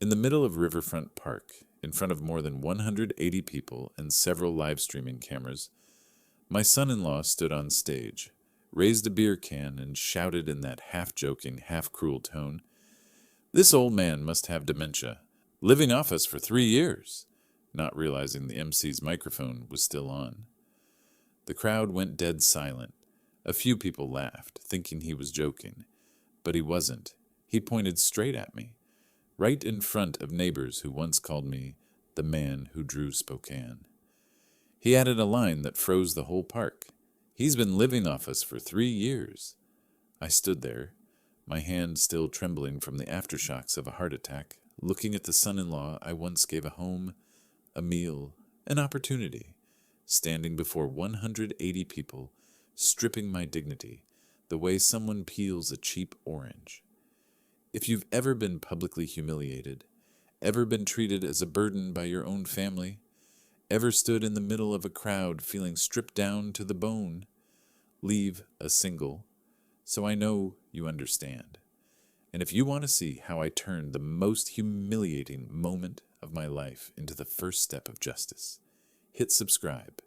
In the middle of Riverfront Park, in front of more than 180 people and several live streaming cameras, my son-in-law stood on stage, raised a beer can, and shouted in that half-joking, half-cruel tone, "This old man must have dementia, living off us for 3 years," not realizing the MC's microphone was still on. The crowd went dead silent. A few people laughed, thinking he was joking. But he wasn't. He pointed straight at me, right in front of neighbors who once called me the man who drew Spokane. He added a line that froze the whole park. "He's been living off us for 3 years." I stood there, my hand still trembling from the aftershocks of a heart attack, looking at the son-in-law I once gave a home, a meal, an opportunity, standing before 180 people, stripping my dignity, the way someone peels a cheap orange. If you've ever been publicly humiliated, ever been treated as a burden by your own family, ever stood in the middle of a crowd feeling stripped down to the bone, leave a single, so I know you understand. And if you want to see how I turned the most humiliating moment of my life into the first step of justice, hit subscribe,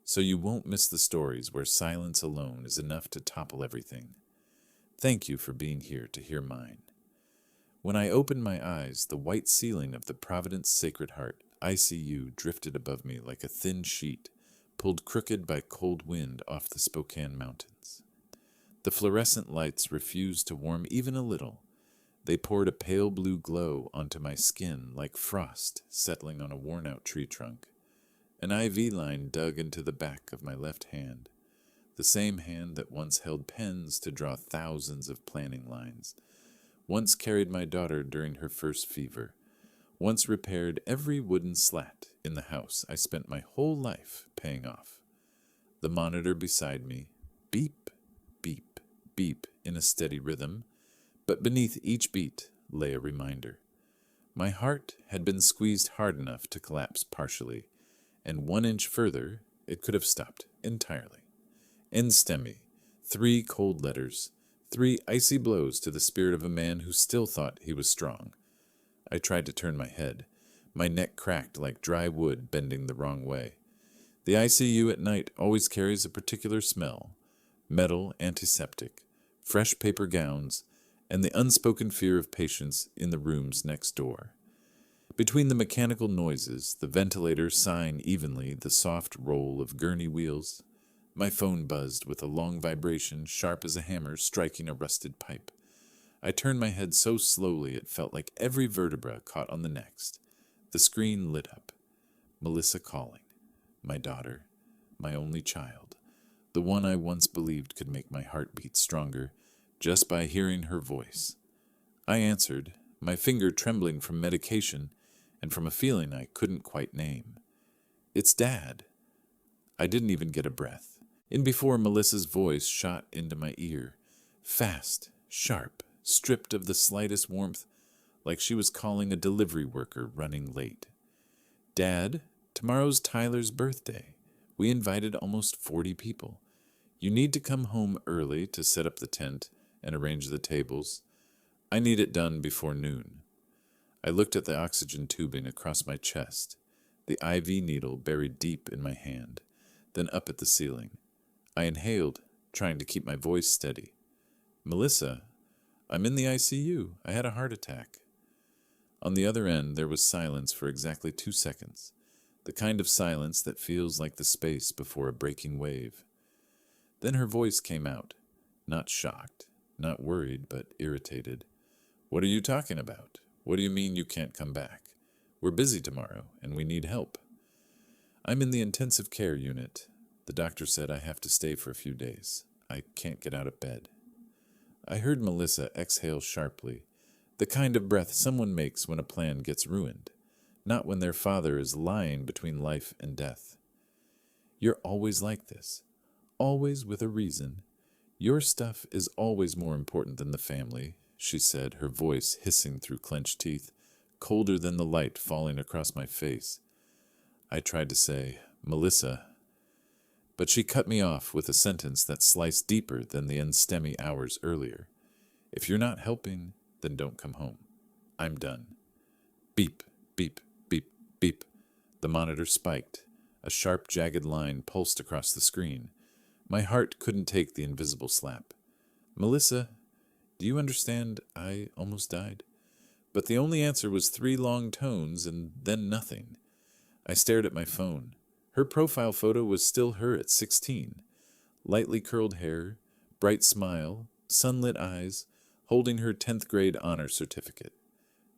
so you won't miss the stories where silence alone is enough to topple everything. Thank you for being here to hear mine. When I opened my eyes, the white ceiling of the Providence Sacred Heart ICU drifted above me like a thin sheet, pulled crooked by cold wind off the Spokane Mountains. The fluorescent lights refused to warm even a little. They poured a pale blue glow onto my skin like frost settling on a worn-out tree trunk. An IV line dug into the back of my left hand, the same hand that once held pens to draw thousands of planning lines, once carried my daughter during her first fever, once repaired every wooden slat in the house I spent my whole life paying off. The monitor beside me, beep, beep, beep in a steady rhythm, but beneath each beat lay a reminder. My heart had been squeezed hard enough to collapse partially, and 1 inch further it could have stopped entirely. NSTEMI, 3 cold letters, 3 icy blows to the spirit of a man who still thought he was strong. I tried to turn my head. My neck cracked like dry wood bending the wrong way. The ICU at night always carries a particular smell: metal, antiseptic, fresh paper gowns, and the unspoken fear of patients in the rooms next door. Between the mechanical noises, the ventilator sighing evenly the soft roll of gurney wheels, my phone buzzed with a long vibration sharp as a hammer striking a rusted pipe. I turned my head so slowly it felt like every vertebra caught on the next. The screen lit up. Melissa calling. My daughter. My only child. The one I once believed could make my heart beat stronger just by hearing her voice. I answered, my finger trembling from medication and from a feeling I couldn't quite name. "It's Dad." I didn't even get a breath. In before Melissa's voice shot into my ear, fast, sharp, stripped of the slightest warmth, like she was calling a delivery worker running late. "Dad, tomorrow's Tyler's birthday. We invited almost 40 people. You need to come home early to set up the tent and arrange the tables. I need it done before noon." I looked at the oxygen tubing across my chest, the IV needle buried deep in my hand, then up at the ceiling. I inhaled, trying to keep my voice steady. "Melissa, I'm in the ICU. I had a heart attack." On the other end, there was silence for exactly 2 seconds, the kind of silence that feels like the space before a breaking wave. Then her voice came out, not shocked, not worried, but irritated. "What are you talking about? What do you mean you can't come back? We're busy tomorrow, and we need help." "I'm in the intensive care unit. The doctor said I have to stay for a few days. I can't get out of bed." I heard Melissa exhale sharply, the kind of breath someone makes when a plan gets ruined, not when their father is lying between life and death. "You're always like this, always with a reason. Your stuff is always more important than the family," she said, her voice hissing through clenched teeth, colder than the light falling across my face. I tried to say, "Melissa," but she cut me off with a sentence that sliced deeper than the NSTEMI hours earlier. "If you're not helping, then don't come home. I'm done." Beep, beep, beep, beep. The monitor spiked. A sharp, jagged line pulsed across the screen. My heart couldn't take the invisible slap. Melissa, do you understand I almost died? But the only answer was 3 long tones and then nothing. I stared at my phone. Her profile photo was still her at 16. Lightly curled hair, bright smile, sunlit eyes, holding her 10th grade honor certificate.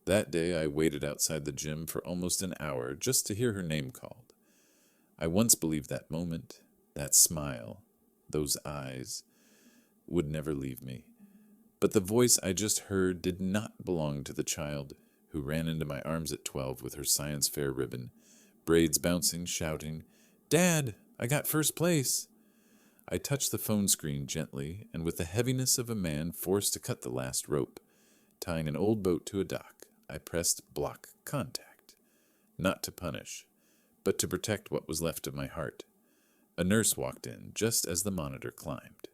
That day I waited outside the gym for almost an hour just to hear her name called. I once believed that moment, that smile, those eyes, would never leave me. But the voice I just heard did not belong to the child who ran into my arms at 12 with her science fair ribbon, braids bouncing, shouting, "Dad, I got first place!" I touched the phone screen gently, and with the heaviness of a man forced to cut the last rope, tying an old boat to a dock, I pressed block contact. Not to punish, but to protect what was left of my heart. A nurse walked in just as the monitor climbed.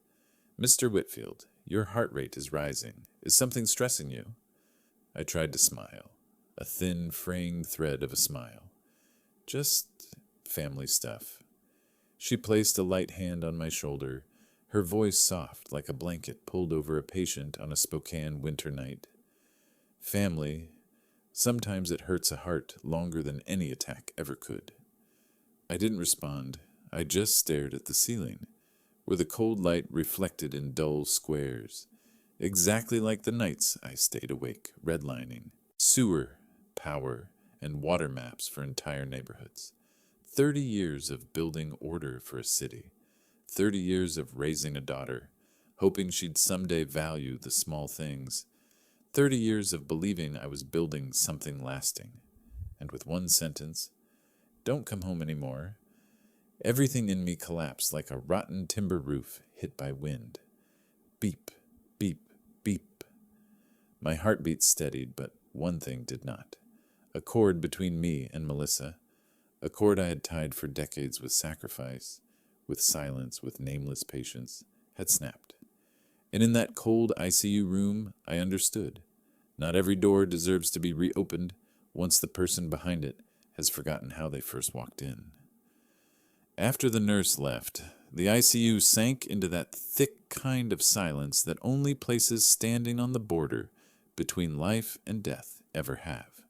"Mr. Whitfield, your heart rate is rising. Is something stressing you?" I tried to smile, a thin, fraying thread of a smile. "Just family stuff." She placed a light hand on my shoulder, her voice soft like a blanket pulled over a patient on a Spokane winter night. "Family, sometimes it hurts a heart longer than any attack ever could." I didn't respond. I just stared at the ceiling, where the cold light reflected in dull squares, exactly like the nights I stayed awake, redlining sewer, power, and water maps for entire neighborhoods. 30 years of building order for a city. 30 years of raising a daughter, hoping she'd someday value the small things. 30 years of believing I was building something lasting. And with one sentence, "Don't come home anymore," everything in me collapsed like a rotten timber roof hit by wind. Beep, beep, beep. My heartbeat steadied, but one thing did not. A cord between me and Melissa, a cord I had tied for decades with sacrifice, with silence, with nameless patience, had snapped. And in that cold ICU room, I understood. Not every door deserves to be reopened once the person behind it has forgotten how they first walked in. After the nurse left, the ICU sank into that thick kind of silence that only places standing on the border between life and death ever have.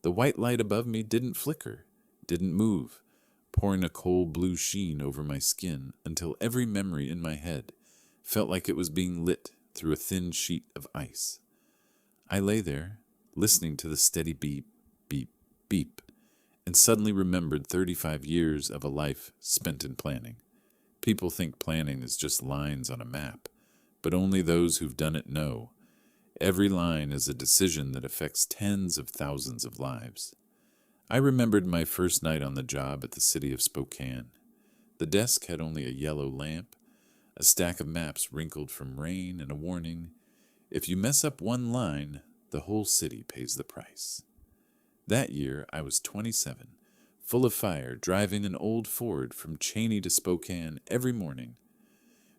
The white light above me didn't flicker, didn't move, pouring a cold blue sheen over my skin until every memory in my head felt like it was being lit through a thin sheet of ice. I lay there, listening to the steady beep, beep, beep, and suddenly remembered 35 years of a life spent in planning. People think planning is just lines on a map, but only those who've done it know. Every line is a decision that affects tens of thousands of lives. I remembered my first night on the job at the city of Spokane. The desk had only a yellow lamp, a stack of maps wrinkled from rain, and a warning: if you mess up one line, the whole city pays the price. That year, I was 27, full of fire, driving an old Ford from Cheney to Spokane every morning.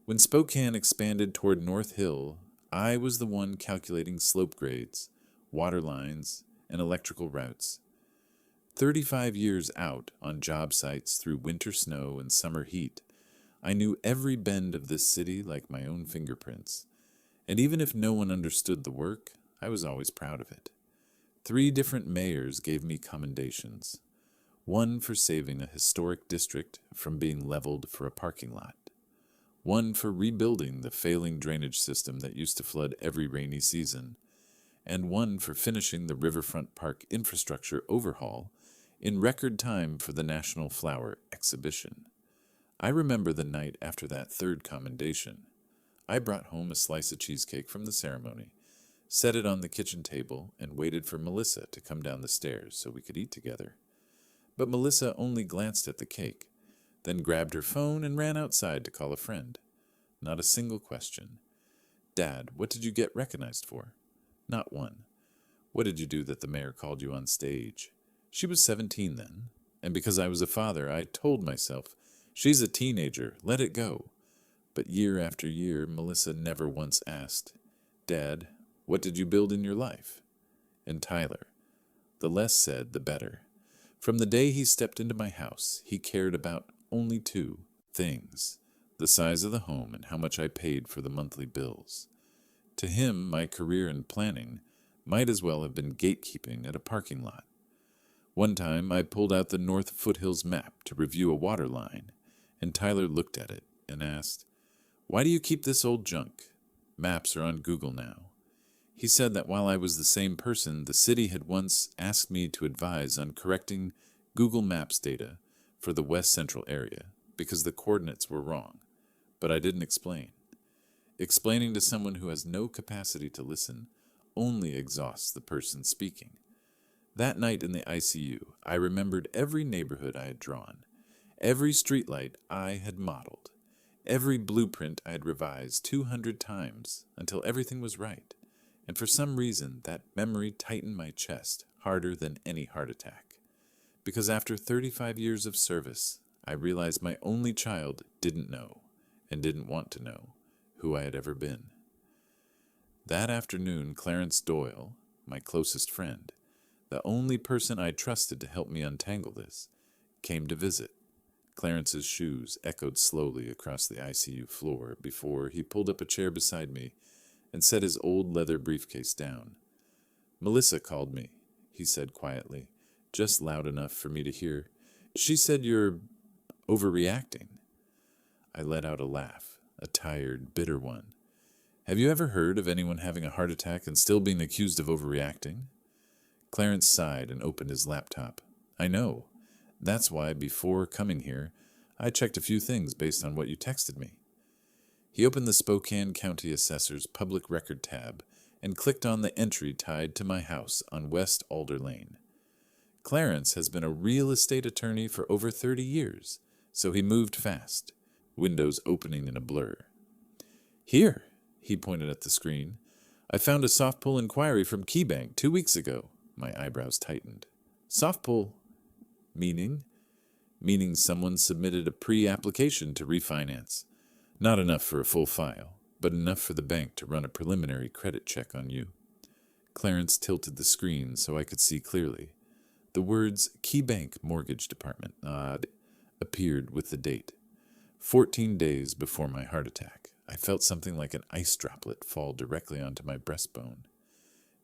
When Spokane expanded toward North Hill, I was the one calculating slope grades, water lines, and electrical routes. 35 years out on job sites through winter snow and summer heat, I knew every bend of this city like my own fingerprints. And even if no one understood the work, I was always proud of it. 3 different mayors gave me commendations. One for saving a historic district from being leveled for a parking lot. One for rebuilding the failing drainage system that used to flood every rainy season. And one for finishing the Riverfront Park infrastructure overhaul in record time for the National Flower Exhibition. I remember the night after that 3rd commendation. I brought home a slice of cheesecake from the ceremony, set it on the kitchen table, and waited for Melissa to come down the stairs so we could eat together. But Melissa only glanced at the cake, then grabbed her phone and ran outside to call a friend. Not a single question. "Dad, what did you get recognized for?" Not one. "What did you do that the mayor called you on stage?" She was 17 then, and because I was a father, I told myself, "She's a teenager, let it go." But year after year, Melissa never once asked, "Dad, what did you build in your life?" And Tyler, The less said, the better. From the day he stepped into my house, he cared about only two things: the size of the home and how much I paid for the monthly bills. To him, my career in planning might as well have been gatekeeping at a parking lot. One time, I pulled out the North Foothills map to review a water line, and Tyler looked at it and asked, "Why do you keep this old junk? Maps are on Google now." He said that while I was the same person, the city had once asked me to advise on correcting Google Maps data for the West Central area because the coordinates were wrong, but I didn't explain. Explaining to someone who has no capacity to listen only exhausts the person speaking. That night in the ICU, I remembered every neighborhood I had drawn, every streetlight I had modeled, every blueprint I had revised 200 times until everything was right. And for some reason, that memory tightened my chest harder than any heart attack. Because after 35 years of service, I realized my only child didn't know, and didn't want to know, who I had ever been. That afternoon, Clarence Doyle, my closest friend, the only person I trusted to help me untangle this, came to visit. Clarence's shoes echoed slowly across the ICU floor before he pulled up a chair beside me and set his old leather briefcase down. "Melissa called me," he said quietly, just loud enough for me to hear. "She said you're overreacting." I let out a laugh, a tired, bitter one. "Have you ever heard of anyone having a heart attack and still being accused of overreacting?" Clarence sighed and opened his laptop. "I know. That's why, before coming here, I checked a few things based on what you texted me." He opened the Spokane County Assessor's Public Record tab and clicked on the entry tied to my house on West Alder Lane. Clarence has been a real estate attorney for over 30 years, so he moved fast, windows opening in a blur. "Here," he pointed at the screen. "I found a soft pull inquiry from KeyBank 2 weeks ago." My eyebrows tightened. "Soft pull? Meaning?" "Meaning someone submitted a pre-application to refinance. Not enough for a full file, but enough for the bank to run a preliminary credit check on you." Clarence tilted the screen so I could see clearly. The words KeyBank Mortgage Department appeared with the date. 14 days before my heart attack, I felt something like an ice droplet fall directly onto my breastbone.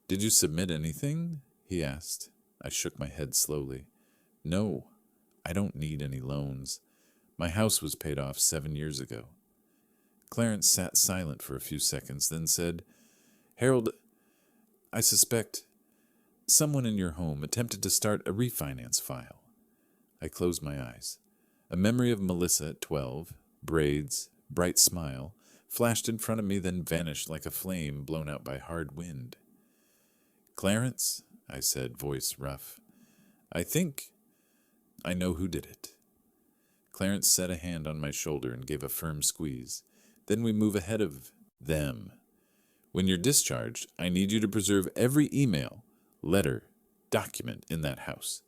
"Did you submit anything?" he asked. I shook my head slowly. "No, I don't need any loans. My house was paid off 7 years ago." Clarence sat silent for a few seconds, then said, "Harold, I suspect someone in your home attempted to start a refinance file." I closed my eyes. A memory of Melissa at 12, braids, bright smile, flashed in front of me, then vanished like a flame blown out by hard wind. "Clarence," I said, voice rough, "I think I know who did it." Clarence set a hand on my shoulder and gave a firm squeeze. "Then we move ahead of them. When you're discharged, I need you to preserve every email, letter, document in that house.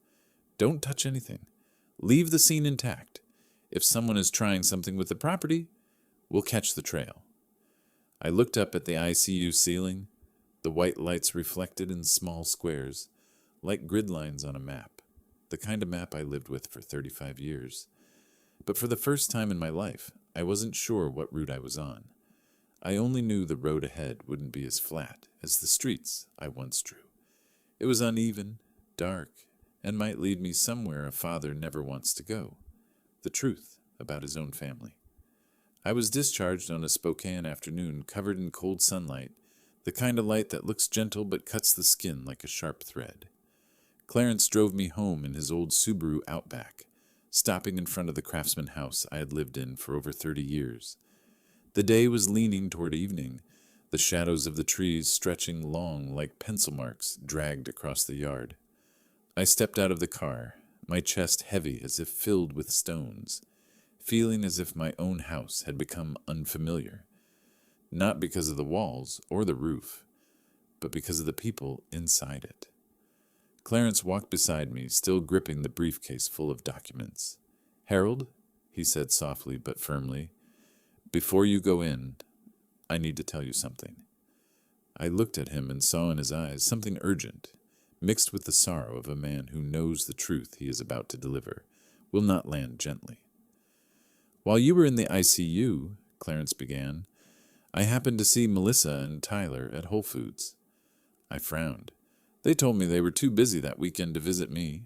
Don't touch anything. Leave the scene intact. If someone is trying something with the property, we'll catch the trail." I looked up at the ICU ceiling. The white lights reflected in small squares, like grid lines on a map, the kind of map I lived with for 35 years. But for the first time in my life, I wasn't sure what route I was on. I only knew the road ahead wouldn't be as flat as the streets I once drew. It was uneven, dark, and might lead me somewhere a father never wants to go: the truth about his own family. I was discharged on a Spokane afternoon covered in cold sunlight, the kind of light that looks gentle but cuts the skin like a sharp thread. Clarence drove me home in his old Subaru Outback, stopping in front of the Craftsman house I had lived in for over 30 years. The day was leaning toward evening, the shadows of the trees stretching long like pencil marks dragged across the yard. I stepped out of the car, my chest heavy as if filled with stones, feeling as if my own house had become unfamiliar, not because of the walls or the roof, but because of the people inside it. Clarence walked beside me, still gripping the briefcase full of documents. "Harold," he said softly but firmly, "before you go in, I need to tell you something." I looked at him and saw in his eyes something urgent, mixed with the sorrow of a man who knows the truth he is about to deliver, will not land gently. While you were in the ICU, Clarence began, I happened to see Melissa and Tyler at Whole Foods. I frowned. They told me they were too busy that weekend to visit me.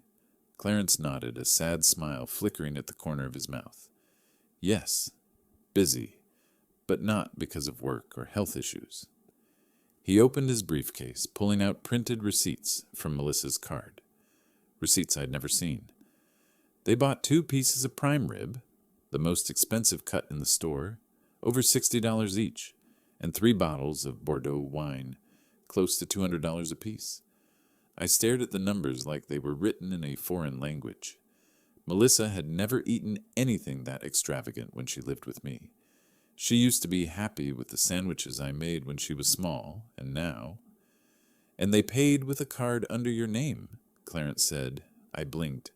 Clarence nodded, a sad smile flickering at the corner of his mouth. Yes, busy, but not because of work or health issues. He opened his briefcase, pulling out printed receipts from Melissa's card. Receipts I'd never seen. They bought 2 pieces of prime rib, the most expensive cut in the store, over $60 each, and 3 bottles of Bordeaux wine, close to $200 apiece. I stared at the numbers like they were written in a foreign language. Melissa had never eaten anything that extravagant when she lived with me. She used to be happy with the sandwiches I made when she was small, and now... And they paid with a card under your name, Clarence said. I blinked.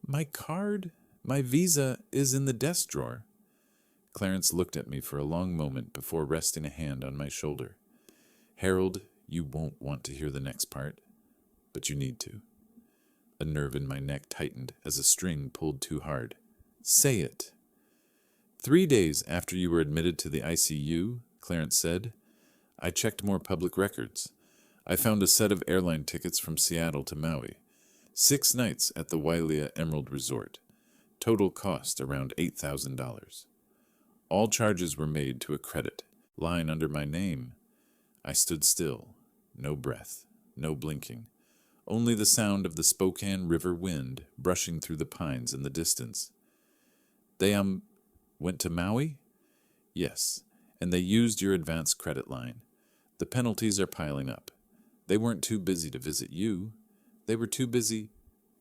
My card? My visa is in the desk drawer. Clarence looked at me for a long moment before resting a hand on my shoulder. Harold, you won't want to hear the next part, but you need to. A nerve in my neck tightened as a string pulled too hard. Say it. 3 days after you were admitted to the ICU, Clarence said, I checked more public records. I found a set of airline tickets from Seattle to Maui. 6 nights at the Wailea Emerald Resort. Total cost around $8,000. All charges were made to a credit line under my name. I stood still. No breath. No blinking. Only the sound of the Spokane River wind brushing through the pines in the distance. They, went to Maui? Yes, and they used your advance credit line. The penalties are piling up. They weren't too busy to visit you. They were too busy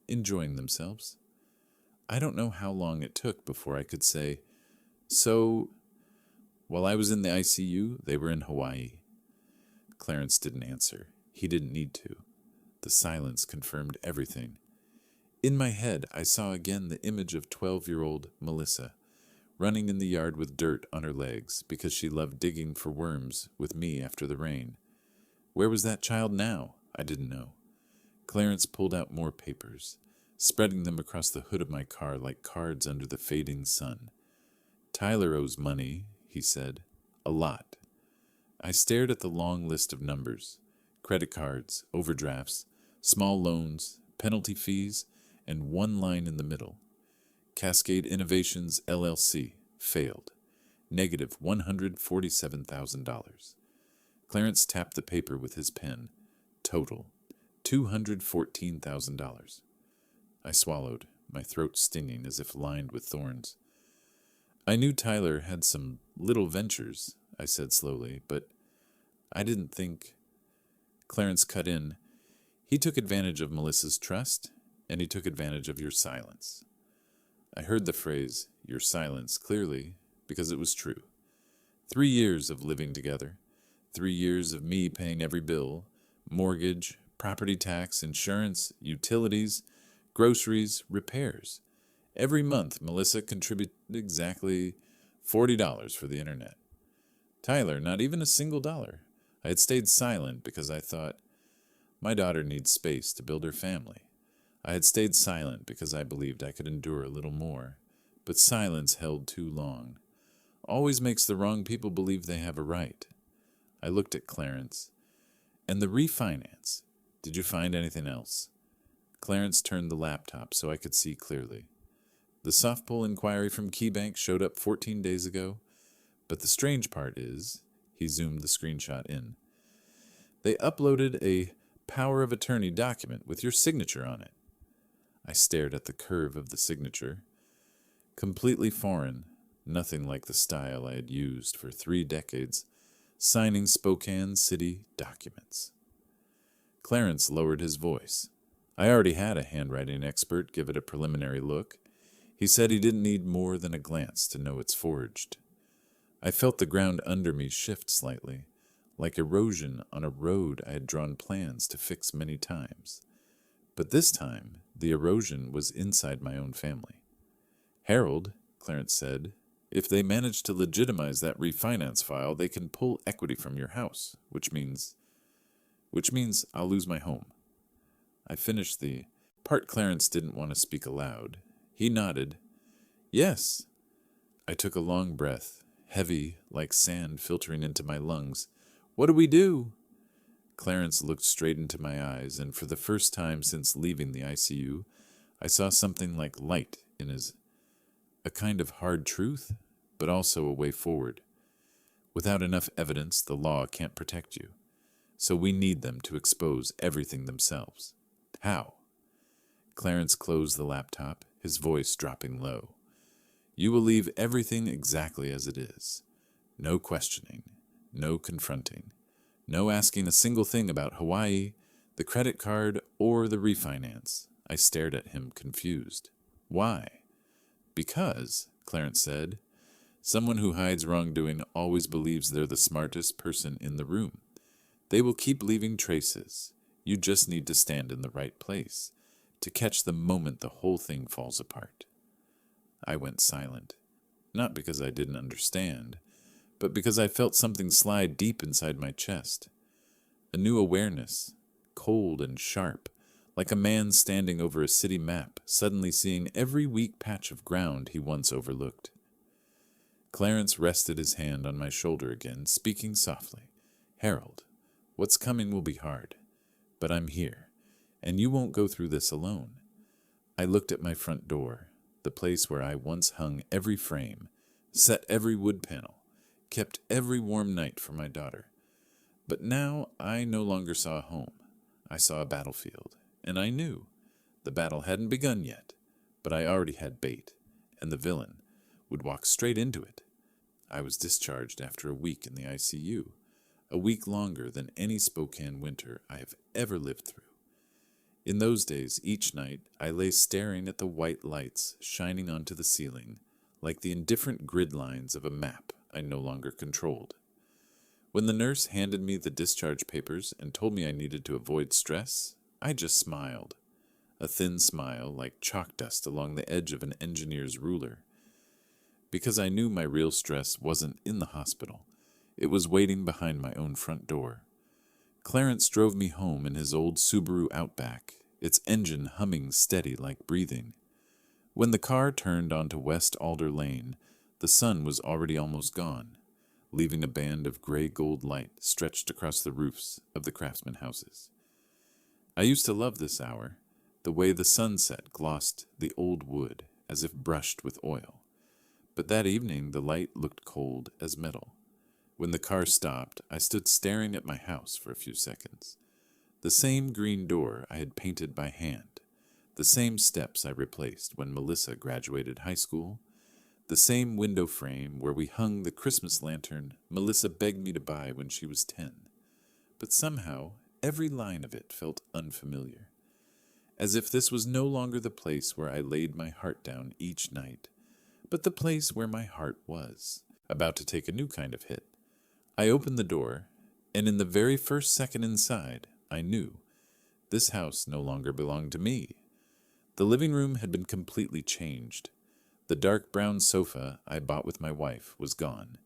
enjoying themselves. I don't know how long it took before I could say, so, while I was in the ICU, they were in Hawaii. Clarence didn't answer. He didn't need to. The silence confirmed everything. In my head, I saw again the image of 12-year-old Melissa, running in the yard with dirt on her legs because she loved digging for worms with me after the rain. Where was that child now? I didn't know. Clarence pulled out more papers, spreading them across the hood of my car like cards under the fading sun. Tyler owes money, he said. A lot. I stared at the long list of numbers. Credit cards, overdrafts, small loans, penalty fees, and one line in the middle. Cascade Innovations, LLC, failed. Negative $147,000. Clarence tapped the paper with his pen. Total, $214,000. I swallowed, my throat stinging as if lined with thorns. I knew Tyler had some little ventures, I said slowly, but I didn't think... Clarence cut in. He took advantage of Melissa's trust, and he took advantage of your silence. I heard the phrase, your silence, clearly, because it was true. 3 years of living together. 3 years of me paying every bill, mortgage, property tax, insurance, utilities, groceries, repairs. Every month, Melissa contributed exactly $40 for the internet. Tyler, not even a single dollar. I had stayed silent because I thought, my daughter needs space to build her family. I had stayed silent because I believed I could endure a little more, but silence held too long. Always makes the wrong people believe they have a right. I looked at Clarence. And the refinance. Did you find anything else? Clarence turned the laptop so I could see clearly. The soft pull inquiry from KeyBank showed up 14 days ago, but the strange part is, he zoomed the screenshot in, they uploaded a power of attorney document with your signature on it. I stared at the curve of the signature. Completely foreign, nothing like the style I had used for 3 decades, signing Spokane City documents. Clarence lowered his voice. I already had a handwriting expert give it a preliminary look. He said he didn't need more than a glance to know it's forged. I felt the ground under me shift slightly, like erosion on a road I had drawn plans to fix many times. But this time, the erosion was inside my own family. Harold, Clarence said, if they manage to legitimize that refinance file, they can pull equity from your house, which means I'll lose my home. I finished the part Clarence didn't want to speak aloud. He nodded. Yes. I took a long breath, heavy like sand filtering into my lungs. What do we do? Clarence looked straight into my eyes, and for the first time since leaving the ICU, I saw something like light in his. A kind of hard truth, but also a way forward. Without enough evidence, the law can't protect you. So we need them to expose everything themselves. How? Clarence closed the laptop, his voice dropping low. You will leave everything exactly as it is. No questioning, no confronting, no asking a single thing about Hawaii, the credit card, or the refinance. I stared at him, confused. Why? Because, Clarence said, someone who hides wrongdoing always believes they're the smartest person in the room. They will keep leaving traces. You just need to stand in the right place to catch the moment the whole thing falls apart. I went silent, not because I didn't understand, but because I felt something slide deep inside my chest. A new awareness, cold and sharp, like a man standing over a city map, suddenly seeing every weak patch of ground he once overlooked. Clarence rested his hand on my shoulder again, speaking softly. Harold, what's coming will be hard, but I'm here, and you won't go through this alone. I looked at my front door, the place where I once hung every frame, set every wood panel, kept every warm night for my daughter. But now I no longer saw a home. I saw a battlefield, and I knew. The battle hadn't begun yet, but I already had bait, and the villain would walk straight into it. I was discharged after a week in the ICU, a week longer than any Spokane winter I have ever lived through. In those days, each night, I lay staring at the white lights shining onto the ceiling, like the indifferent grid lines of a map I no longer controlled. When the nurse handed me the discharge papers and told me I needed to avoid stress, I just smiled. A thin smile like chalk dust along the edge of an engineer's ruler. Because I knew my real stress wasn't in the hospital. It was waiting behind my own front door. Clarence drove me home in his old Subaru Outback, its engine humming steady like breathing. When the car turned onto West Alder Lane, the sun was already almost gone, leaving a band of gray-gold light stretched across the roofs of the craftsman houses. I used to love this hour, the way the sunset glossed the old wood as if brushed with oil. But that evening the light looked cold as metal. When the car stopped, I stood staring at my house for a few seconds. The same green door I had painted by hand, the same steps I replaced when Melissa graduated high school, the same window frame where we hung the Christmas lantern Melissa begged me to buy when she was 10. But somehow, every line of it felt unfamiliar, as if this was no longer the place where I laid my heart down each night, but the place where my heart was, about to take a new kind of hit. I opened the door, and in the very first second inside, I knew this house no longer belonged to me. The living room had been completely changed. The dark brown sofa I bought with my wife was gone.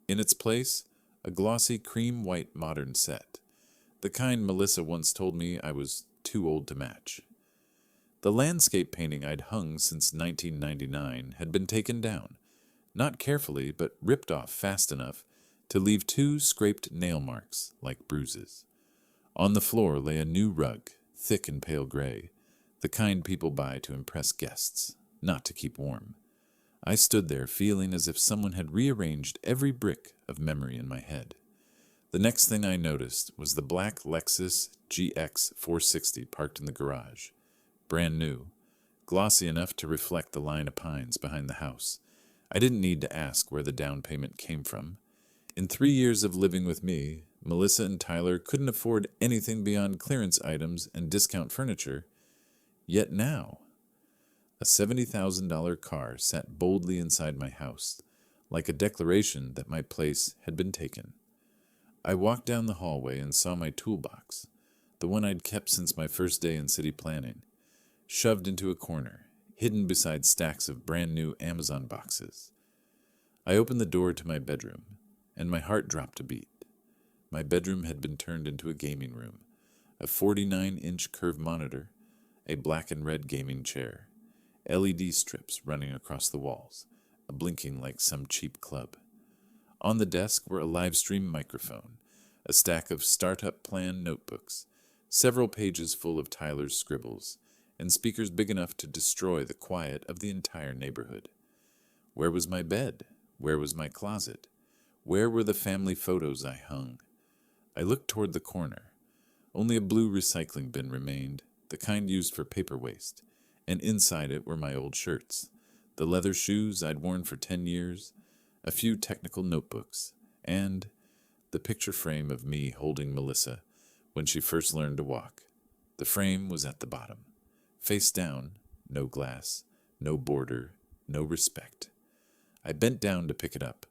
In its place, a glossy cream-white modern set, the kind Melissa once told me I was too old to match. The landscape painting I'd hung since 1999 had been taken down, not carefully but ripped off fast enough to leave 2 scraped nail marks like bruises. On the floor lay a new rug, thick and pale gray, the kind people buy to impress guests, not to keep warm. I stood there feeling as if someone had rearranged every brick of memory in my head. The next thing I noticed was the black Lexus GX 460 parked in the garage, brand new, glossy enough to reflect the line of pines behind the house. I didn't need to ask where the down payment came from. In 3 years of living with me, Melissa and Tyler couldn't afford anything beyond clearance items and discount furniture. Yet now, a $70,000 car sat boldly inside my house, like a declaration that my place had been taken. I walked down the hallway and saw my toolbox, the one I'd kept since my first day in city planning, shoved into a corner, hidden beside stacks of brand new Amazon boxes. I opened the door to my bedroom, and my heart dropped a beat. My bedroom had been turned into a gaming room, a 49-inch curved monitor, a black and red gaming chair, LED strips running across the walls, blinking like some cheap club. On the desk were a live stream microphone, a stack of startup plan notebooks, several pages full of Tyler's scribbles, and speakers big enough to destroy the quiet of the entire neighborhood. Where was my bed? Where was my closet? Where were the family photos I hung? I looked toward the corner. Only a blue recycling bin remained, the kind used for paper waste, and inside it were my old shirts, the leather shoes I'd worn for 10 years, a few technical notebooks, and the picture frame of me holding Melissa when she first learned to walk. The frame was at the bottom. Face down, no glass, no border, no respect. I bent down to pick it up,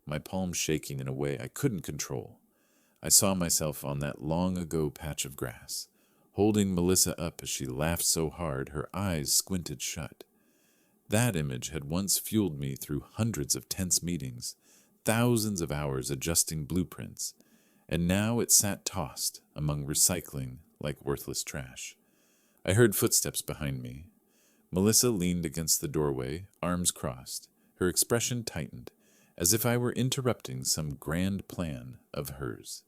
my palms shaking in a way I couldn't control. I saw myself on that long-ago patch of grass, holding Melissa up as she laughed so hard her eyes squinted shut. That image had once fueled me through hundreds of tense meetings, thousands of hours adjusting blueprints, and now it sat tossed among recycling like worthless trash. I heard footsteps behind me. Melissa leaned against the doorway, arms crossed. Her expression tightened, as if I were interrupting some grand plan of hers.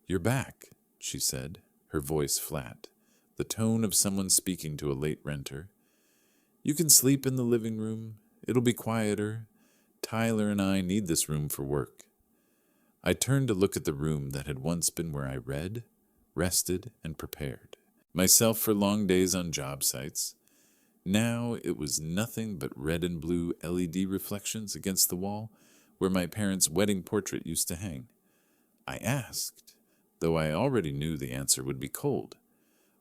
"You're back," she said, her voice flat, the tone of someone speaking to a late renter. "You can sleep in the living room. It'll be quieter. Tyler and I need this room for work." I turned to look at the room that had once been where I read, rested, and prepared myself for long days on job sites. Now it was nothing but red and blue LED reflections against the wall where my parents' wedding portrait used to hang. I asked, though I already knew the answer would be cold,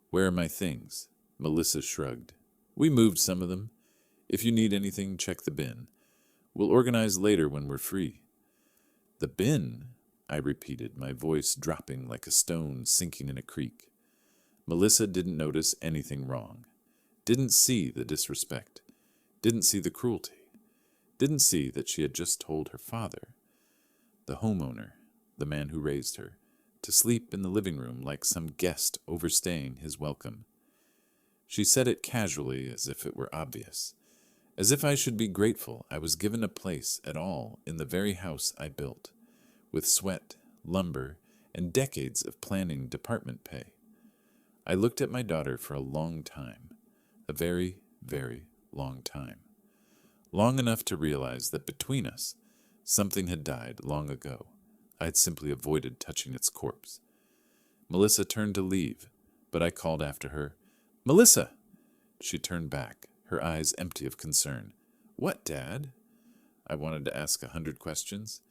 "Where are my things?" Melissa shrugged. "We moved some of them. If you need anything, check the bin. We'll organize later when we're free." "The bin?" I repeated, my voice dropping like a stone sinking in a creek. Melissa didn't notice anything wrong. Didn't see the disrespect. Didn't see the cruelty. Didn't see that she had just told her father, the homeowner, the man who raised her, to sleep in the living room like some guest overstaying his welcome. She said it casually, as if it were obvious, as if I should be grateful I was given a place at all in the very house I built, with sweat, lumber, and decades of planning department pay. I looked at my daughter for a long time, a very, very long time. Long enough to realize that between us, something had died long ago. I had simply avoided touching its corpse. Melissa turned to leave, but I called after her, "Melissa!" She turned back, her eyes empty of concern. "What, Dad?" I wanted to ask 100 questions.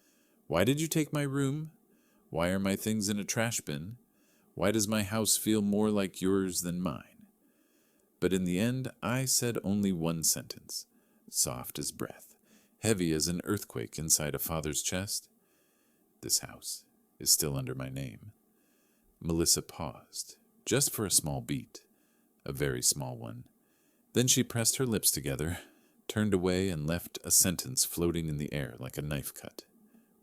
Why did you take my room? Why are my things in a trash bin? Why does my house feel more like yours than mine? But in the end, I said only one sentence, soft as breath, heavy as an earthquake inside a father's chest. "This house is still under my name." Melissa paused, just for a small beat, a very small one. Then she pressed her lips together, turned away, and left a sentence floating in the air like a knife cut.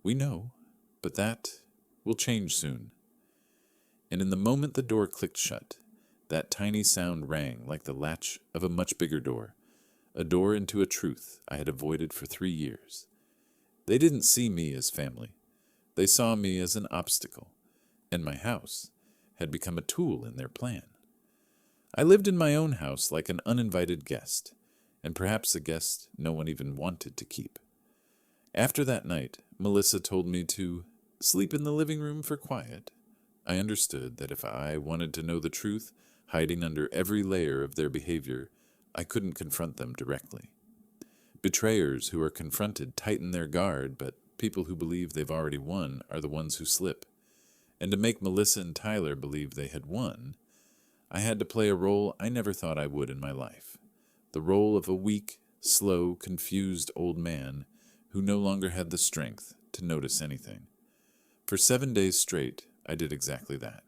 "We know, but that will change soon." And in the moment the door clicked shut, that tiny sound rang like the latch of a much bigger door, a door into a truth I had avoided for 3 years. They didn't see me as family. They saw me as an obstacle, and my house had become a tool in their plan. I lived in my own house like an uninvited guest, and perhaps a guest no one even wanted to keep. After that night, Melissa told me to sleep in the living room for quiet. I understood that if I wanted to know the truth hiding under every layer of their behavior, I couldn't confront them directly. Betrayers who are confronted tighten their guard, but people who believe they've already won are the ones who slip. And to make Melissa and Tyler believe they had won, I had to play a role I never thought I would in my life. The role of a weak, slow, confused old man who no longer had the strength to notice anything. For 7 days straight, I did exactly that.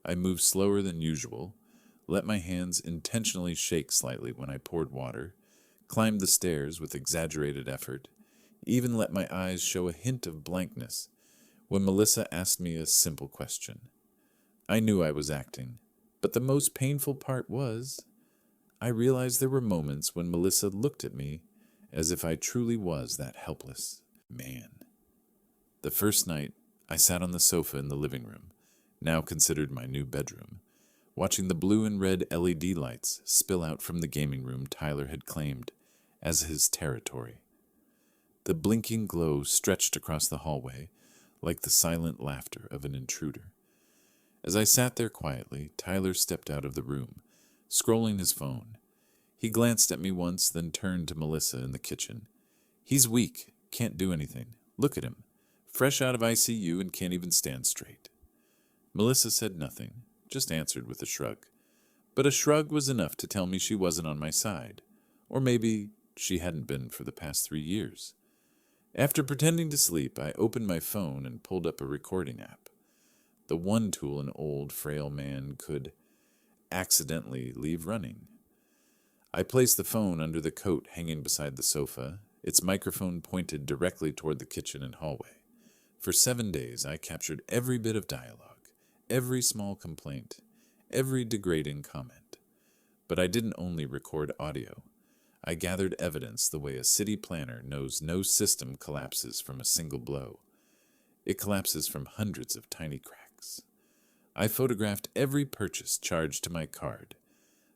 I moved slower than usual, let my hands intentionally shake slightly when I poured water, climbed the stairs with exaggerated effort, even let my eyes show a hint of blankness when Melissa asked me a simple question. I knew I was acting, but the most painful part was I realized there were moments when Melissa looked at me as if I truly was that helpless man. The first night, I sat on the sofa in the living room, now considered my new bedroom, watching the blue and red LED lights spill out from the gaming room Tyler had claimed as his territory. The blinking glow stretched across the hallway like the silent laughter of an intruder. As I sat there quietly, Tyler stepped out of the room, scrolling his phone. He glanced at me once, then turned to Melissa in the kitchen. "He's weak, can't do anything. Look at him. Fresh out of ICU and can't even stand straight." Melissa said nothing, just answered with a shrug. But a shrug was enough to tell me she wasn't on my side. Or maybe she hadn't been for the past 3 years. After pretending to sleep, I opened my phone and pulled up a recording app. The one tool an old, frail man could accidentally leave running. I placed the phone under the coat hanging beside the sofa, its microphone pointed directly toward the kitchen and hallway. For 7 days, I captured every bit of dialogue, every small complaint, every degrading comment. But I didn't only record audio. I gathered evidence the way a city planner knows no system collapses from a single blow. It collapses from hundreds of tiny cracks. I photographed every purchase charged to my card,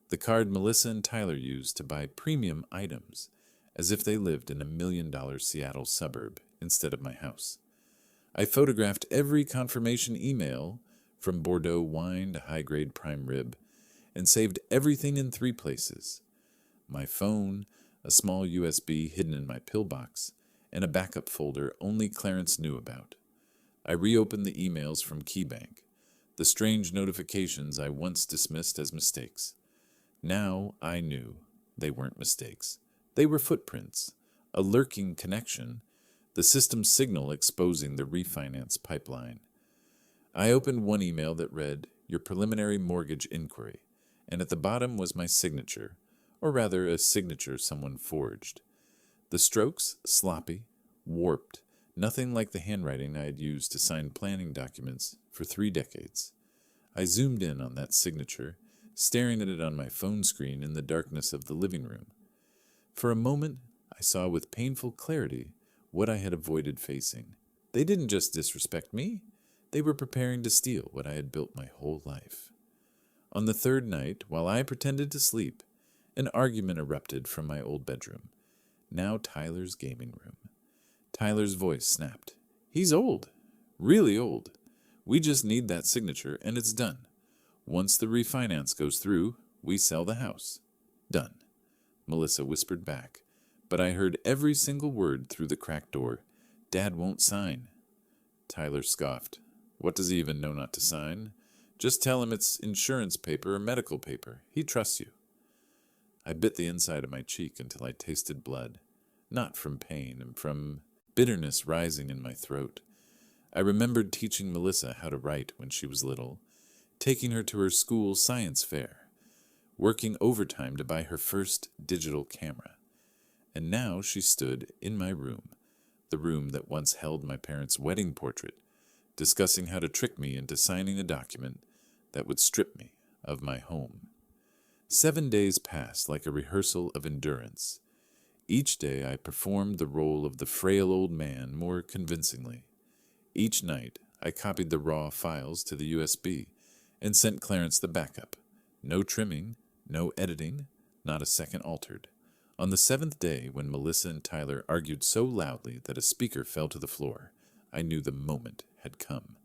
the card Melissa and Tyler used to buy premium items, as if they lived in $1 million Seattle suburb instead of my house. I photographed every confirmation email, from Bordeaux wine to high-grade prime rib, and saved everything in 3 places: my phone, a small USB hidden in my pillbox, and a backup folder only Clarence knew about. I reopened the emails from KeyBank, the strange notifications I once dismissed as mistakes. Now I knew they weren't mistakes. They were footprints, a lurking connection, the system's signal exposing the refinance pipeline. I opened one email that read, "Your preliminary mortgage inquiry," and at the bottom was my signature, or rather a signature someone forged. The strokes sloppy, warped, nothing like the handwriting I had used to sign planning documents for 3 decades. I zoomed in on that signature, staring at it on my phone screen in the darkness of the living room. For a moment, I saw with painful clarity what I had avoided facing. They didn't just disrespect me, they were preparing to steal what I had built my whole life. On the 3rd night, while I pretended to sleep, an argument erupted from my old bedroom, now Tyler's gaming room. Tyler's voice snapped. "He's old, really old. We just need that signature and it's done. Once the refinance goes through, we sell the house. Done." Melissa whispered back, but I heard every single word through the cracked door. "Dad won't sign." Tyler scoffed. "What does he even know not to sign? Just tell him it's insurance paper or medical paper. He trusts you." I bit the inside of my cheek until I tasted blood, not from pain, and from bitterness rising in my throat. I remembered teaching Melissa how to write when she was little, taking her to her school science fair, working overtime to buy her first digital camera. And now she stood in my room, the room that once held my parents' wedding portrait, discussing how to trick me into signing a document that would strip me of my home. 7 days passed like a rehearsal of endurance. Each day I performed the role of the frail old man more convincingly. Each night I copied the raw files to the USB and sent Clarence the backup. No trimming, no editing, not a second altered. On the 7th day, when Melissa and Tyler argued so loudly that a speaker fell to the floor, I knew the moment had come.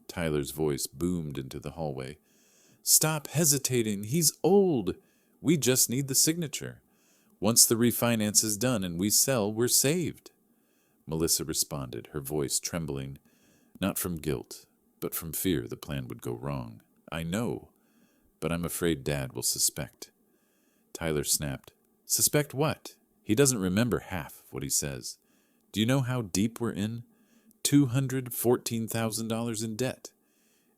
Tyler's voice boomed into the hallway. "Stop hesitating. He's old. We just need the signature. Once the refinance is done and we sell, we're saved." Melissa responded, her voice trembling, not from guilt, but from fear the plan would go wrong. "I know, but I'm afraid Dad will suspect." Tyler snapped. "Suspect what? He doesn't remember half of what he says. Do you know how deep we're in? $214,000 in debt.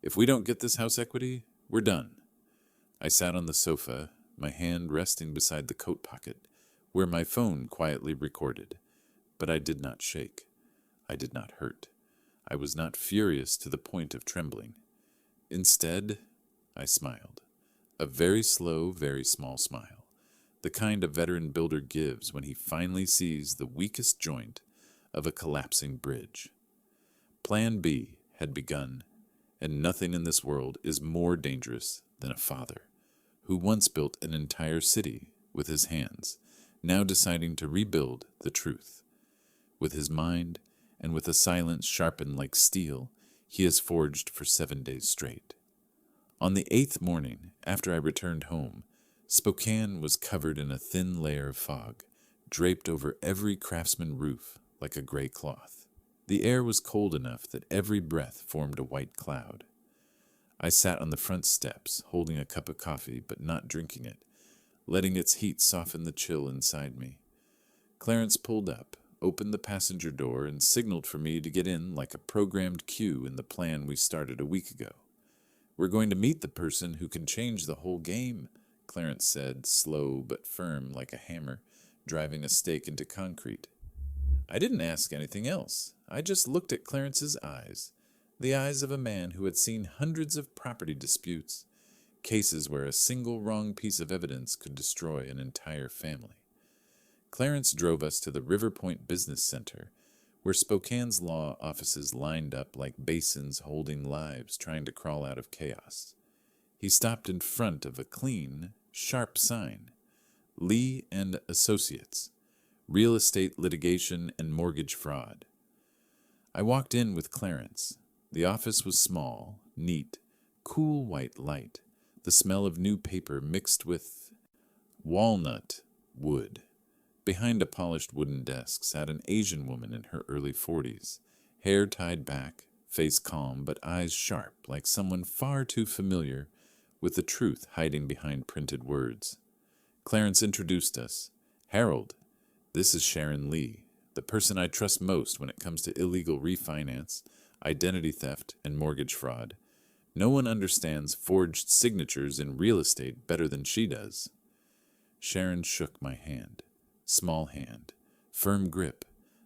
If we don't get this house equity, we're done." I sat on the sofa, my hand resting beside the coat pocket, where my phone quietly recorded. But I did not shake. I did not hurt. I was not furious to the point of trembling. Instead, I smiled. A very slow, very small smile. The kind a veteran builder gives when he finally sees the weakest joint of a collapsing bridge. Plan B had begun, and nothing in this world is more dangerous than a father who once built an entire city with his hands, now deciding to rebuild the truth. With his mind, and with a silence sharpened like steel, he has forged for 7 days straight. On the 8th morning, after I returned home, Spokane was covered in a thin layer of fog, draped over every craftsman roof like a gray cloth. The air was cold enough that every breath formed a white cloud. I sat on the front steps, holding a cup of coffee but not drinking it, letting its heat soften the chill inside me. Clarence pulled up, opened the passenger door, and signaled for me to get in like a programmed cue in the plan we started a week ago. "We're going to meet the person who can change the whole game," Clarence said, slow but firm like a hammer, driving a stake into concrete. I didn't ask anything else. I just looked at Clarence's eyes, the eyes of a man who had seen hundreds of property disputes, cases where a single wrong piece of evidence could destroy an entire family. Clarence drove us to the Riverfront Business Center, where Spokane's law offices lined up like basins holding lives trying to crawl out of chaos. He stopped in front of a clean, sharp sign, Lee and Associates, Real Estate Litigation and Mortgage Fraud. I walked in with Clarence. The office was small, neat, cool white light, the smell of new paper mixed with walnut wood. Behind a polished wooden desk sat an Asian woman in her early 40s, hair tied back, face calm, but eyes sharp like someone far too familiar with the truth hiding behind printed words. Clarence introduced us. "Harold, this is Sharon Lee, the person I trust most when it comes to illegal refinance, identity theft, and mortgage fraud. No one understands forged signatures in real estate better than she does." Sharon shook my hand. Small hand, firm grip,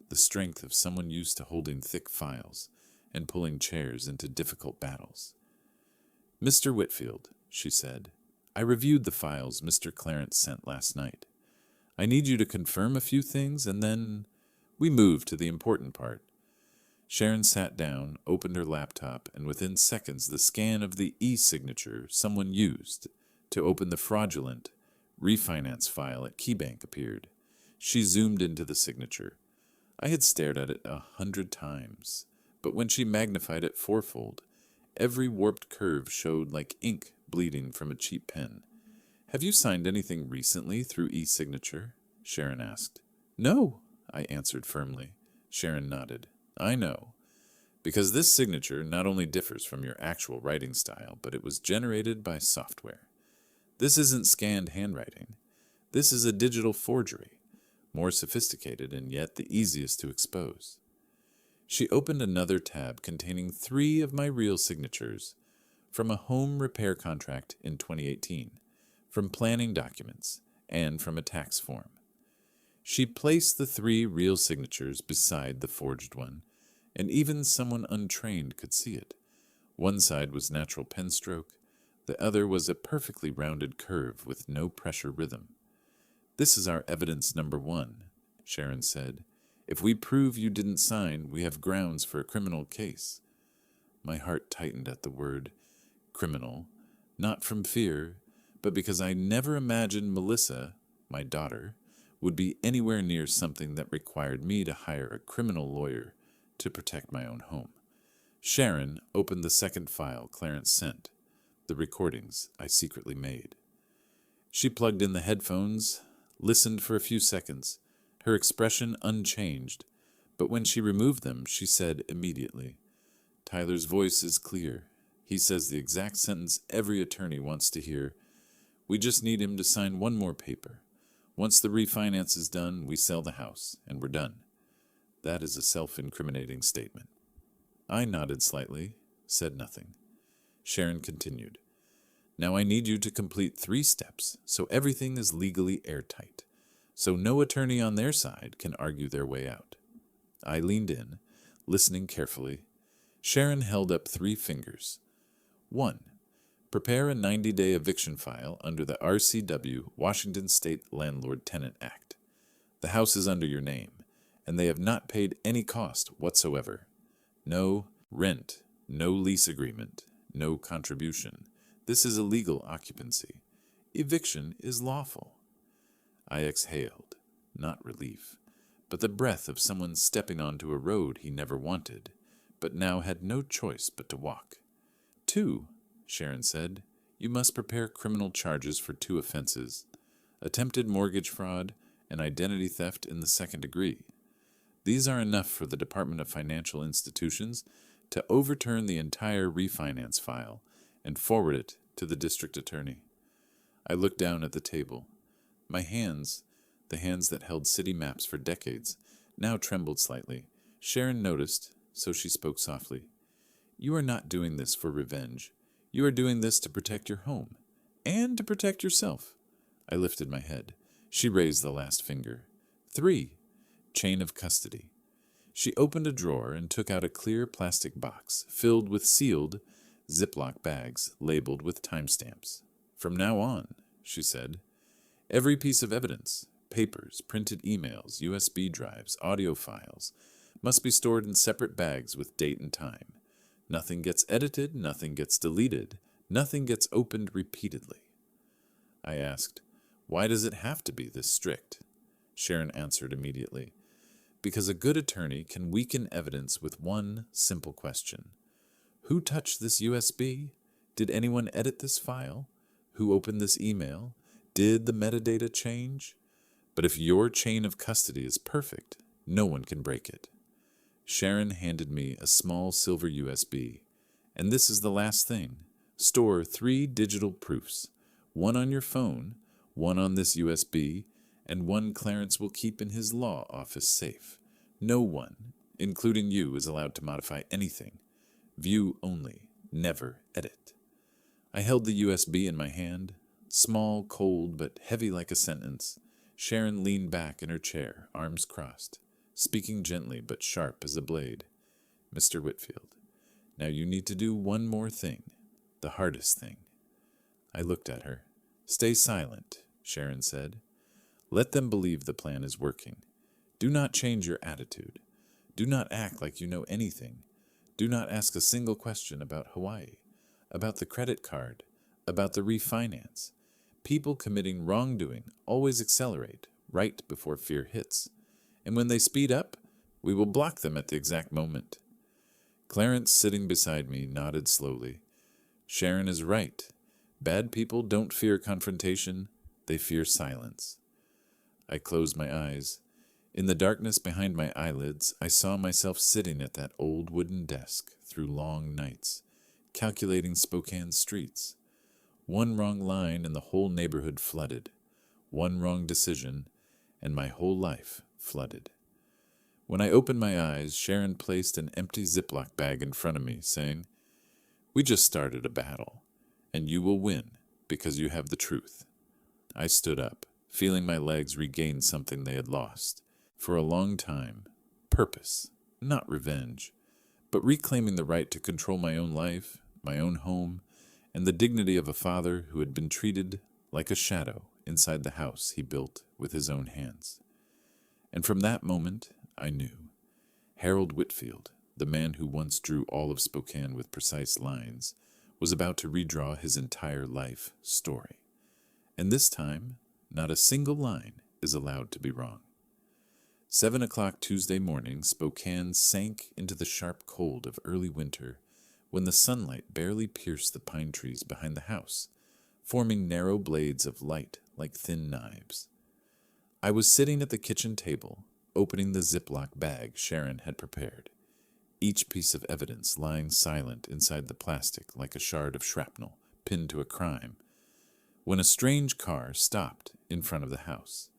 the strength of someone used to holding thick files and pulling chairs into difficult battles. "Mr. Whitfield," she said, "I reviewed the files Mr. Clarence sent last night. I need you to confirm a few things, and then we move to the important part." Sharon sat down, opened her laptop, and within seconds the scan of the e-signature someone used to open the fraudulent refinance file at KeyBank appeared. She zoomed into the signature. I had stared at it 100 times, but when she magnified it fourfold, every warped curve showed like ink bleeding from a cheap pen. "Have you signed anything recently through e-signature?" Sharon asked. "No," I answered firmly. Sharon nodded. "I know. Because this signature not only differs from your actual writing style, but it was generated by software. This isn't scanned handwriting. This is a digital forgery, more sophisticated and yet the easiest to expose." She opened another tab containing 3 of my real signatures, from a home repair contract in 2018, from planning documents, and from a tax form. She placed the 3 real signatures beside the forged one, and even someone untrained could see it. One side was natural pen stroke, the other was a perfectly rounded curve with no pressure rhythm. "This is our evidence number 1, Sharon said. "If we prove you didn't sign, we have grounds for a criminal case." My heart tightened at the word criminal, not from fear, but because I never imagined Melissa, my daughter, would be anywhere near something that required me to hire a criminal lawyer to protect my own home. Sharon opened the second file Clarence sent, the recordings I secretly made. She plugged in the headphones, listened for a few seconds, her expression unchanged, but when she removed them, she said immediately, "Tyler's voice is clear. He says the exact sentence every attorney wants to hear. We just need him to sign one more paper. Once the refinance is done, we sell the house, and we're done." That is a self-incriminating statement. I nodded slightly, said nothing. Sharon continued. "Now I need you to complete 3 steps, so everything is legally airtight, so no attorney on their side can argue their way out." I leaned in, listening carefully. Sharon held up 3 fingers. 1. Prepare a 90-day eviction file under the RCW Washington State Landlord-Tenant Act. The house is under your name, and they have not paid any cost whatsoever. No rent, no lease agreement, no contribution. This is illegal occupancy. Eviction is lawful. I exhaled, not relief, but the breath of someone stepping onto a road he never wanted, but now had no choice but to walk. 2, Sharon said, you must prepare criminal charges for 2 offenses, attempted mortgage fraud and identity theft in the 2nd degree. These are enough for the Department of Financial Institutions to overturn the entire refinance file and forward it to the district attorney. I looked down at the table. My hands, the hands that held city maps for decades, now trembled slightly. Sharon noticed, so she spoke softly. You are not doing this for revenge. You are doing this to protect your home, and to protect yourself. I lifted my head. She raised the last finger. 3, chain of custody. She opened a drawer and took out a clear plastic box filled with sealed Ziploc bags labeled with timestamps. From now on, she said, every piece of evidence, papers, printed emails, USB drives, audio files, must be stored in separate bags with date and time. Nothing gets edited, nothing gets deleted, nothing gets opened repeatedly. I asked, why does it have to be this strict? Sharon answered immediately. Because a good attorney can weaken evidence with one simple question. Who touched this USB? Did anyone edit this file? Who opened this email? Did the metadata change? But if your chain of custody is perfect, no one can break it. Sharon handed me a small silver USB. And this is the last thing. Store 3 digital proofs. 1 on your phone, 1 on this USB, and 1 Clarence will keep in his law office safe. No one, including you, is allowed to modify anything. View only, never edit. I held the USB in my hand, small, cold, but heavy like a sentence. Sharon leaned back in her chair, arms crossed, speaking gently but sharp as a blade. Mr. Whitfield, now you need to do one more thing, the hardest thing. I looked at her. Stay silent, Sharon said. Let them believe the plan is working. Do not change your attitude. Do not act like you know anything. Do not ask a single question about Hawaii, about the credit card, about the refinance. People committing wrongdoing always accelerate right before fear hits. And when they speed up, we will block them at the exact moment. Clarence, sitting beside me, nodded slowly. Sharon is right. Bad people don't fear confrontation. They fear silence. I closed my eyes. In the darkness behind my eyelids, I saw myself sitting at that old wooden desk through long nights, calculating Spokane's streets. One wrong line and the whole neighborhood flooded. One wrong decision, and my whole life flooded. When I opened my eyes, Sharon placed an empty Ziploc bag in front of me, saying, We just started a battle, and you will win because you have the truth. I stood up, feeling my legs regain something they had lost. For a long time, purpose, not revenge, but reclaiming the right to control my own life, my own home, and the dignity of a father who had been treated like a shadow inside the house he built with his own hands. And from that moment, I knew. Harold Whitfield, the man who once drew all of Spokane with precise lines, was about to redraw his entire life story. And this time, not a single line is allowed to be wrong. 7 o'clock Tuesday morning, Spokane sank into the sharp cold of early winter when the sunlight barely pierced the pine trees behind the house, forming narrow blades of light like thin knives. I was sitting at the kitchen table, opening the Ziploc bag Sharon had prepared, each piece of evidence lying silent inside the plastic like a shard of shrapnel pinned to a crime, when a strange car stopped in front of the house.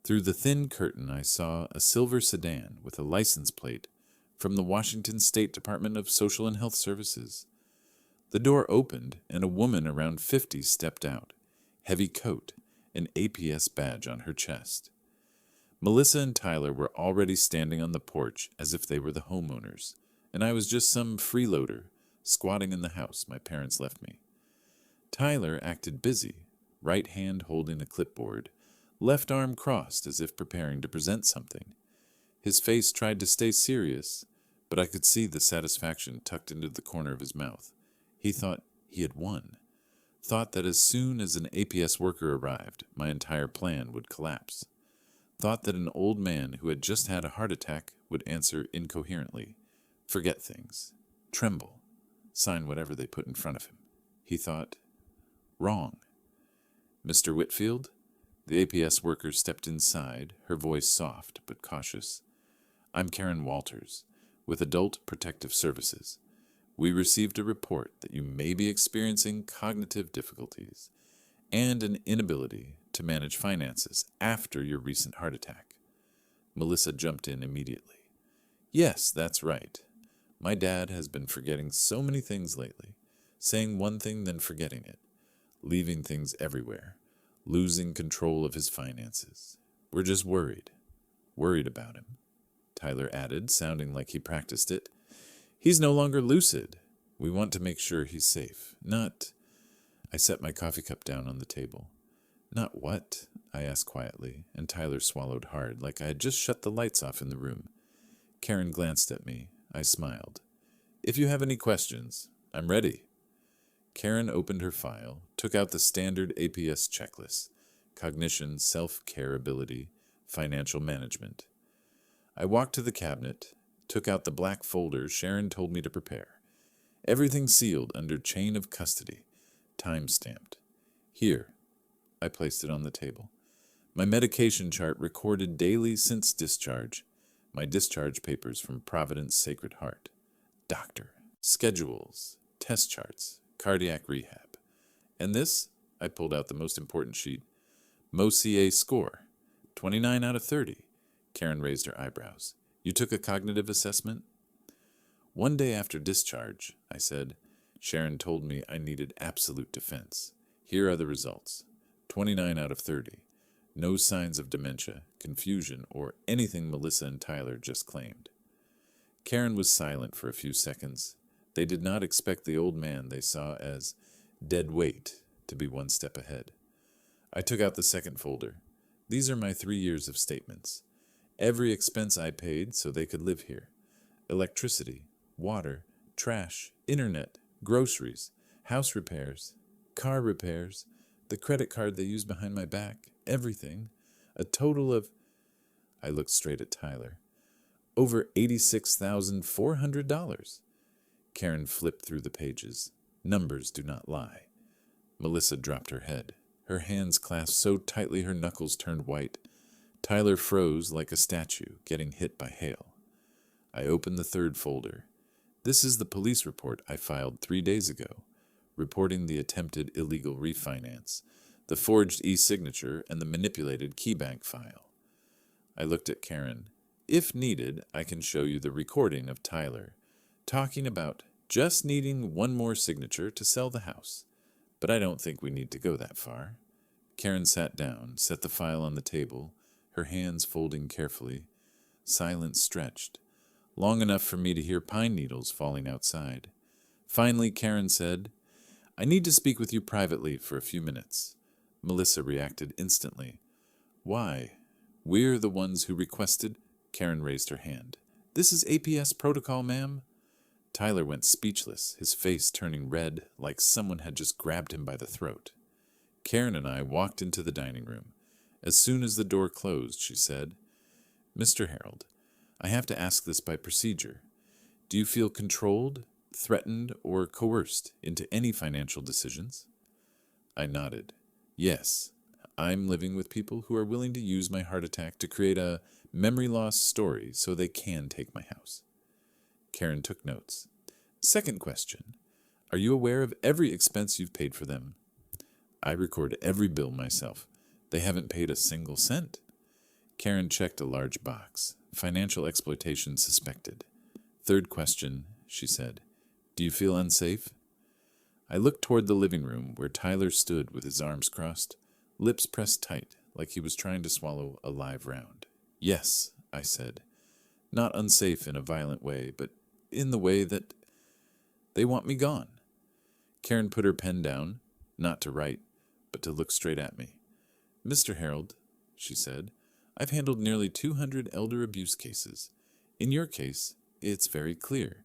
Through the thin curtain I saw a silver sedan with a license plate from the Washington State Department of Social and Health Services. The door opened and a woman around 50 stepped out, heavy coat, an APS badge on her chest. Melissa and Tyler were already standing on the porch as if they were the homeowners, and I was just some freeloader, squatting in the house my parents left me. Tyler acted busy, right hand holding a clipboard, left arm crossed as if preparing to present something. His face tried to stay serious, but I could see the satisfaction tucked into the corner of his mouth. He thought he had won. Thought that as soon as an APS worker arrived, my entire plan would collapse. Thought that an old man who had just had a heart attack would answer incoherently, forget things, tremble, sign whatever they put in front of him. He thought, wrong. Mr. Whitfield? The APS worker stepped inside, her voice soft but cautious. I'm Karen Walters, with Adult Protective Services. We received a report that you may be experiencing cognitive difficulties and an inability to manage finances after your recent heart attack. Melissa jumped in immediately. Yes, that's right. My dad has been forgetting so many things lately, saying one thing then forgetting it, leaving things everywhere, losing control of his finances. We're just worried about him, Tyler added, sounding like he practiced it. He's no longer lucid. We want to make sure he's safe. I set my coffee cup down on the table. Not what? I asked quietly, and Tyler swallowed hard, like I had just shut the lights off in the room. Karen glanced at me. I smiled. If you have any questions, I'm ready. Karen opened her file, took out the standard APS checklist: cognition, self-care ability, financial management. I walked to the cabinet, took out the black folder Sharon told me to prepare. Everything sealed under chain of custody, time-stamped. Here, I placed it on the table. My medication chart recorded daily since discharge. My discharge papers from Providence Sacred Heart. Doctor. Schedules. Test charts. Cardiac rehab. And this, I pulled out the most important sheet. MoCA score. 29 out of 30. Karen raised her eyebrows. You took a cognitive assessment? One day after discharge, I said, Sharon told me I needed absolute defense. Here are the results. 29 out of 30. No signs of dementia, confusion, or anything Melissa and Tyler just claimed. Karen was silent for a few seconds. They did not expect the old man they saw as dead weight to be one step ahead. I took out the second folder. These are my 3 years of statements. Every expense I paid so they could live here. Electricity, water, trash, internet, groceries, house repairs, car repairs, the credit card they used behind my back, everything. A total of, I looked straight at Tyler, over $86,400. Karen flipped through the pages. Numbers do not lie. Melissa dropped her head. Her hands clasped so tightly her knuckles turned white. Tyler froze like a statue getting hit by hail. I opened the third folder. This is the police report I filed 3 days ago, reporting the attempted illegal refinance, the forged e-signature, and the manipulated KeyBank file. I looked at Karen. If needed, I can show you the recording of Tyler talking about just needing one more signature to sell the house. But I don't think we need to go that far. Karen sat down, set the file on the table, her hands folding carefully. Silence stretched, long enough for me to hear pine needles falling outside. Finally, Karen said, I need to speak with you privately for a few minutes. Melissa reacted instantly. Why? We're the ones who requested. Karen raised her hand. This is APS protocol, ma'am. Tyler went speechless, his face turning red like someone had just grabbed him by the throat. Karen and I walked into the dining room. As soon as the door closed, she said, Mr. Harold, I have to ask this by procedure. Do you feel controlled, threatened, or coerced into any financial decisions? I nodded. Yes, I'm living with people who are willing to use my heart attack to create a memory loss story so they can take my house. Karen took notes. Second question. Are you aware of every expense you've paid for them? I record every bill myself. They haven't paid a single cent. Karen checked a large box. Financial exploitation suspected. Third question, she said. Do you feel unsafe? I looked toward the living room where Tyler stood with his arms crossed, lips pressed tight like he was trying to swallow a live round. Yes, I said. Not unsafe in a violent way, but in the way that... They want me gone. Karen put her pen down, not to write, but to look straight at me. Mr. Harold, she said, I've handled nearly 200 elder abuse cases. In your case, it's very clear.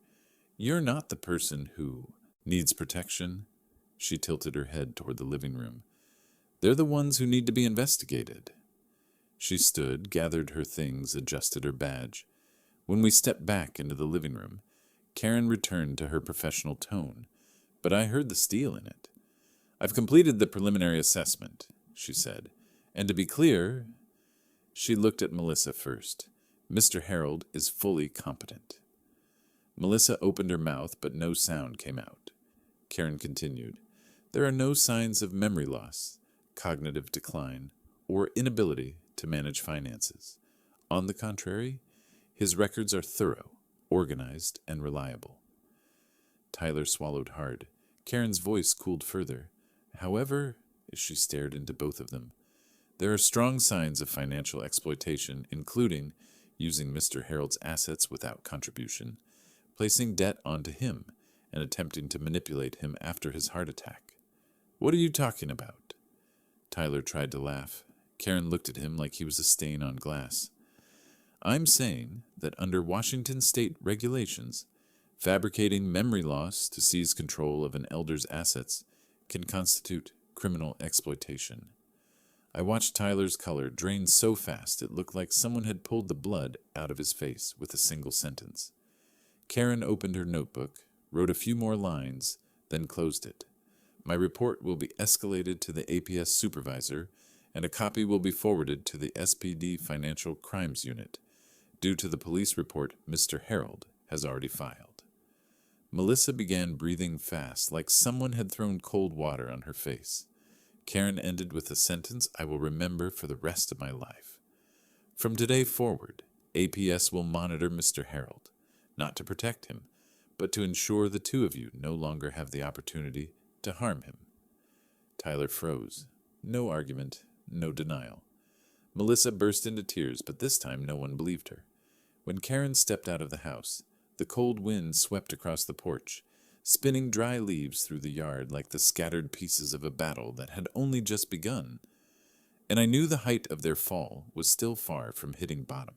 You're not the person who needs protection. She tilted her head toward the living room. They're the ones who need to be investigated. She stood, gathered her things, adjusted her badge. When we stepped back into the living room, Karen returned to her professional tone, but I heard the steel in it. I've completed the preliminary assessment, she said, and to be clear, she looked at Melissa first. Mr. Harold is fully competent. Melissa opened her mouth, but no sound came out. Karen continued, there are no signs of memory loss, cognitive decline, or inability to manage finances. On the contrary, his records are thorough, organized, and reliable. Tyler swallowed hard. Karen's voice cooled further. However, as she stared into both of them, there are strong signs of financial exploitation, including using Mr. Harold's assets without contribution, placing debt onto him, and attempting to manipulate him after his heart attack. What are you talking about? Tyler tried to laugh. Karen looked at him like he was a stain on glass. I'm saying that under Washington state regulations, fabricating memory loss to seize control of an elder's assets can constitute criminal exploitation. I watched Tyler's color drain so fast it looked like someone had pulled the blood out of his face with a single sentence. Karen opened her notebook, wrote a few more lines, then closed it. My report will be escalated to the APS supervisor, and a copy will be forwarded to the SPD Financial Crimes Unit, due to the police report Mr. Harold has already filed. Melissa began breathing fast, like someone had thrown cold water on her face. Karen ended with a sentence I will remember for the rest of my life. From today forward, APS will monitor Mr. Harold, not to protect him, but to ensure the two of you no longer have the opportunity to harm him. Tyler froze. No argument, no denial. Melissa burst into tears, but this time no one believed her. When Karen stepped out of the house, the cold wind swept across the porch, spinning dry leaves through the yard like the scattered pieces of a battle that had only just begun. And I knew the height of their fall was still far from hitting bottom.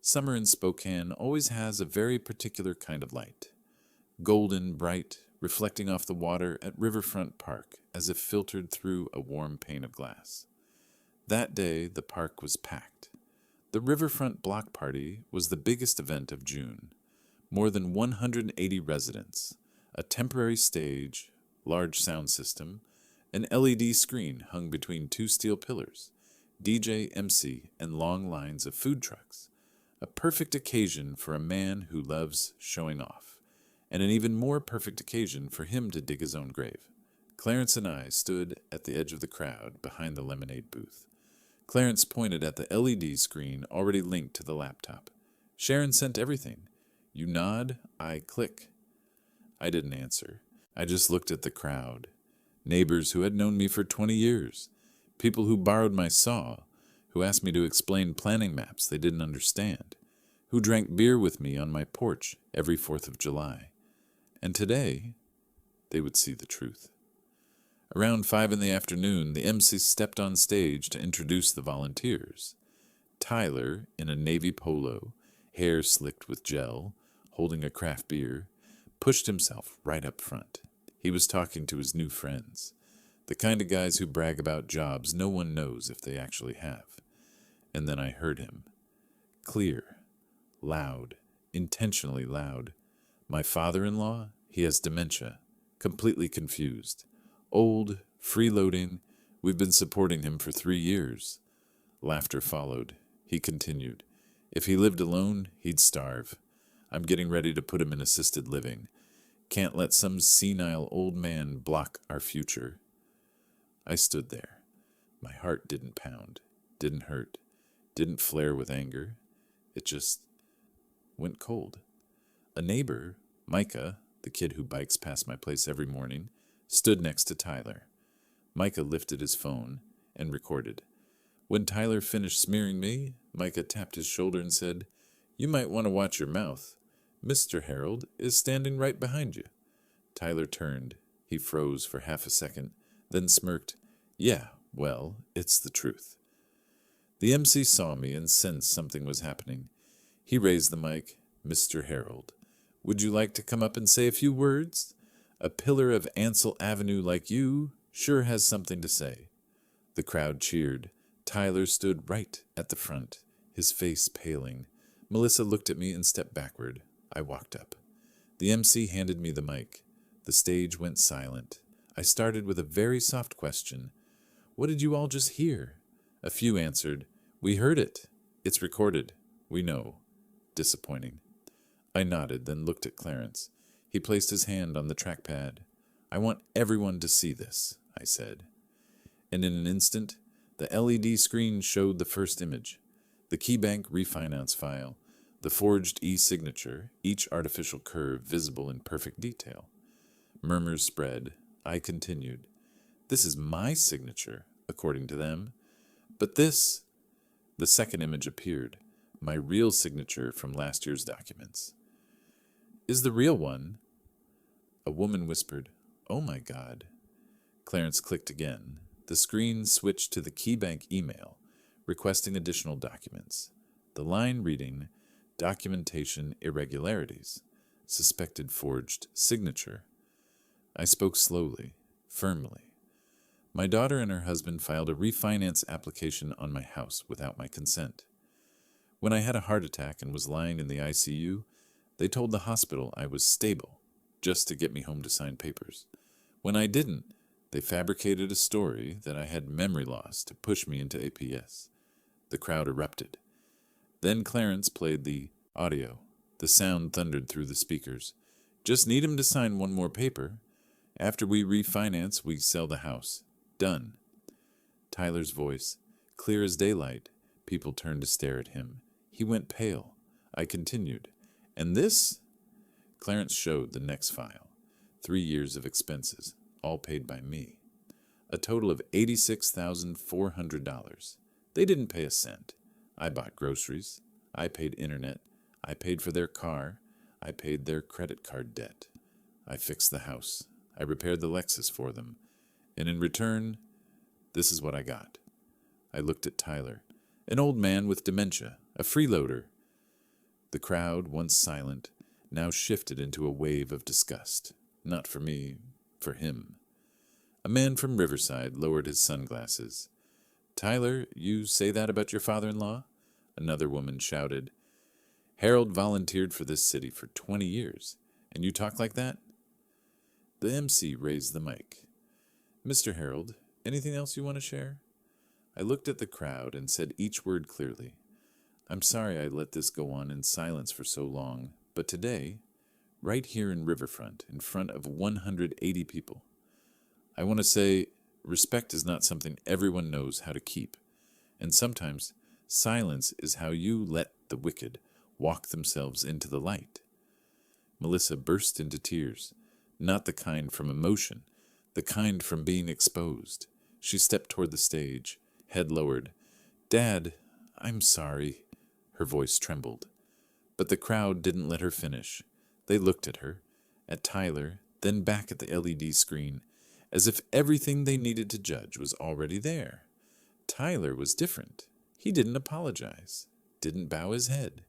Summer in Spokane always has a very particular kind of light. Golden, bright, reflecting off the water at Riverfront Park as if filtered through a warm pane of glass. That day, the park was packed. The Riverfront Block Party was the biggest event of June. More than 180 residents, a temporary stage, large sound system, an LED screen hung between two steel pillars, DJ, MC, and long lines of food trucks. A perfect occasion for a man who loves showing off, and an even more perfect occasion for him to dig his own grave. Clarence and I stood at the edge of the crowd behind the lemonade booth. Clarence pointed at the LED screen already linked to the laptop. Sharon sent everything. You nod, I click. I didn't answer. I just looked at the crowd. Neighbors who had known me for 20 years. People who borrowed my saw, who asked me to explain planning maps they didn't understand, who drank beer with me on my porch every 4th of July. And today, they would see the truth. Around 5 in the afternoon, the MC stepped on stage to introduce the volunteers. Tyler, in a navy polo, hair slicked with gel, holding a craft beer, pushed himself right up front. He was talking to his new friends, the kind of guys who brag about jobs no one knows if they actually have. And then I heard him. Clear, loud, intentionally loud. My father-in-law, he has dementia, completely confused. Old, freeloading, we've been supporting him for 3 years. Laughter followed. He continued. If he lived alone, he'd starve. I'm getting ready to put him in assisted living. Can't let some senile old man block our future. I stood there. My heart didn't pound, didn't hurt, didn't flare with anger. It just went cold. A neighbor, Micah, the kid who bikes past my place every morning, stood next to Tyler. Micah lifted his phone and recorded. When Tyler finished smearing me, Micah tapped his shoulder and said, "You might want to watch your mouth. Mr. Harold is standing right behind you. Tyler turned. He froze for half a second, then smirked. Yeah, well, it's the truth. The MC saw me and sensed something was happening. He raised the mic. Mr. Harold, would you like to come up and say a few words? A pillar of Ansel Avenue like you sure has something to say. The crowd cheered. Tyler stood right at the front, his face paling. Melissa looked at me and stepped backward. I walked up. The MC handed me the mic. The stage went silent. I started with a very soft question. What did you all just hear? A few answered, We heard it. It's recorded. We know. Disappointing. I nodded, then looked at Clarence. He placed his hand on the trackpad. I want everyone to see this, I said. And in an instant, the LED screen showed the first image. The KeyBank refinance file, the forged e-signature, each artificial curve visible in perfect detail. Murmurs spread. I continued. This is my signature, according to them. But this... The second image appeared. My real signature from last year's documents. Is the real one? A woman whispered, Oh my God. Clarence clicked again. The screen switched to the KeyBank email, requesting additional documents. The line reading, Documentation irregularities. Suspected forged signature. I spoke slowly, firmly. My daughter and her husband filed a refinance application on my house without my consent. When I had a heart attack and was lying in the ICU, they told the hospital I was stable, just to get me home to sign papers. When I didn't, they fabricated a story that I had memory loss to push me into APS. The crowd erupted. Then Clarence played the audio. The sound thundered through the speakers. Just need him to sign one more paper. After we refinance, we sell the house. Done. Tyler's voice, clear as daylight. People turned to stare at him. He went pale. I continued. And this? Clarence showed the next file. 3 years of expenses, all paid by me. A total of $86,400. They didn't pay a cent. I bought groceries. I paid internet. I paid for their car. I paid their credit card debt. I fixed the house. I repaired the Lexus for them. And in return, this is what I got. I looked at Tyler, an old man with dementia, a freeloader. The crowd, once silent, now shifted into a wave of disgust. Not for me, for him. A man from Riverside lowered his sunglasses. Tyler, you say that about your father-in-law? Another woman shouted. Harold volunteered for this city for 20 years, and you talk like that? The MC raised the mic. Mr. Harold, anything else you want to share? I looked at the crowd and said each word clearly. I'm sorry I let this go on in silence for so long, but today, right here in Riverfront, in front of 180 people, I want to say respect is not something everyone knows how to keep, and sometimes silence is how you let the wicked walk themselves into the light. Melissa burst into tears, not the kind from emotion, the kind from being exposed. She stepped toward the stage, head lowered. Dad, I'm sorry. Her voice trembled. But the crowd didn't let her finish. They looked at her, at Tyler, then back at the LED screen, as if everything they needed to judge was already there. Tyler was different. He didn't apologize, didn't bow his head.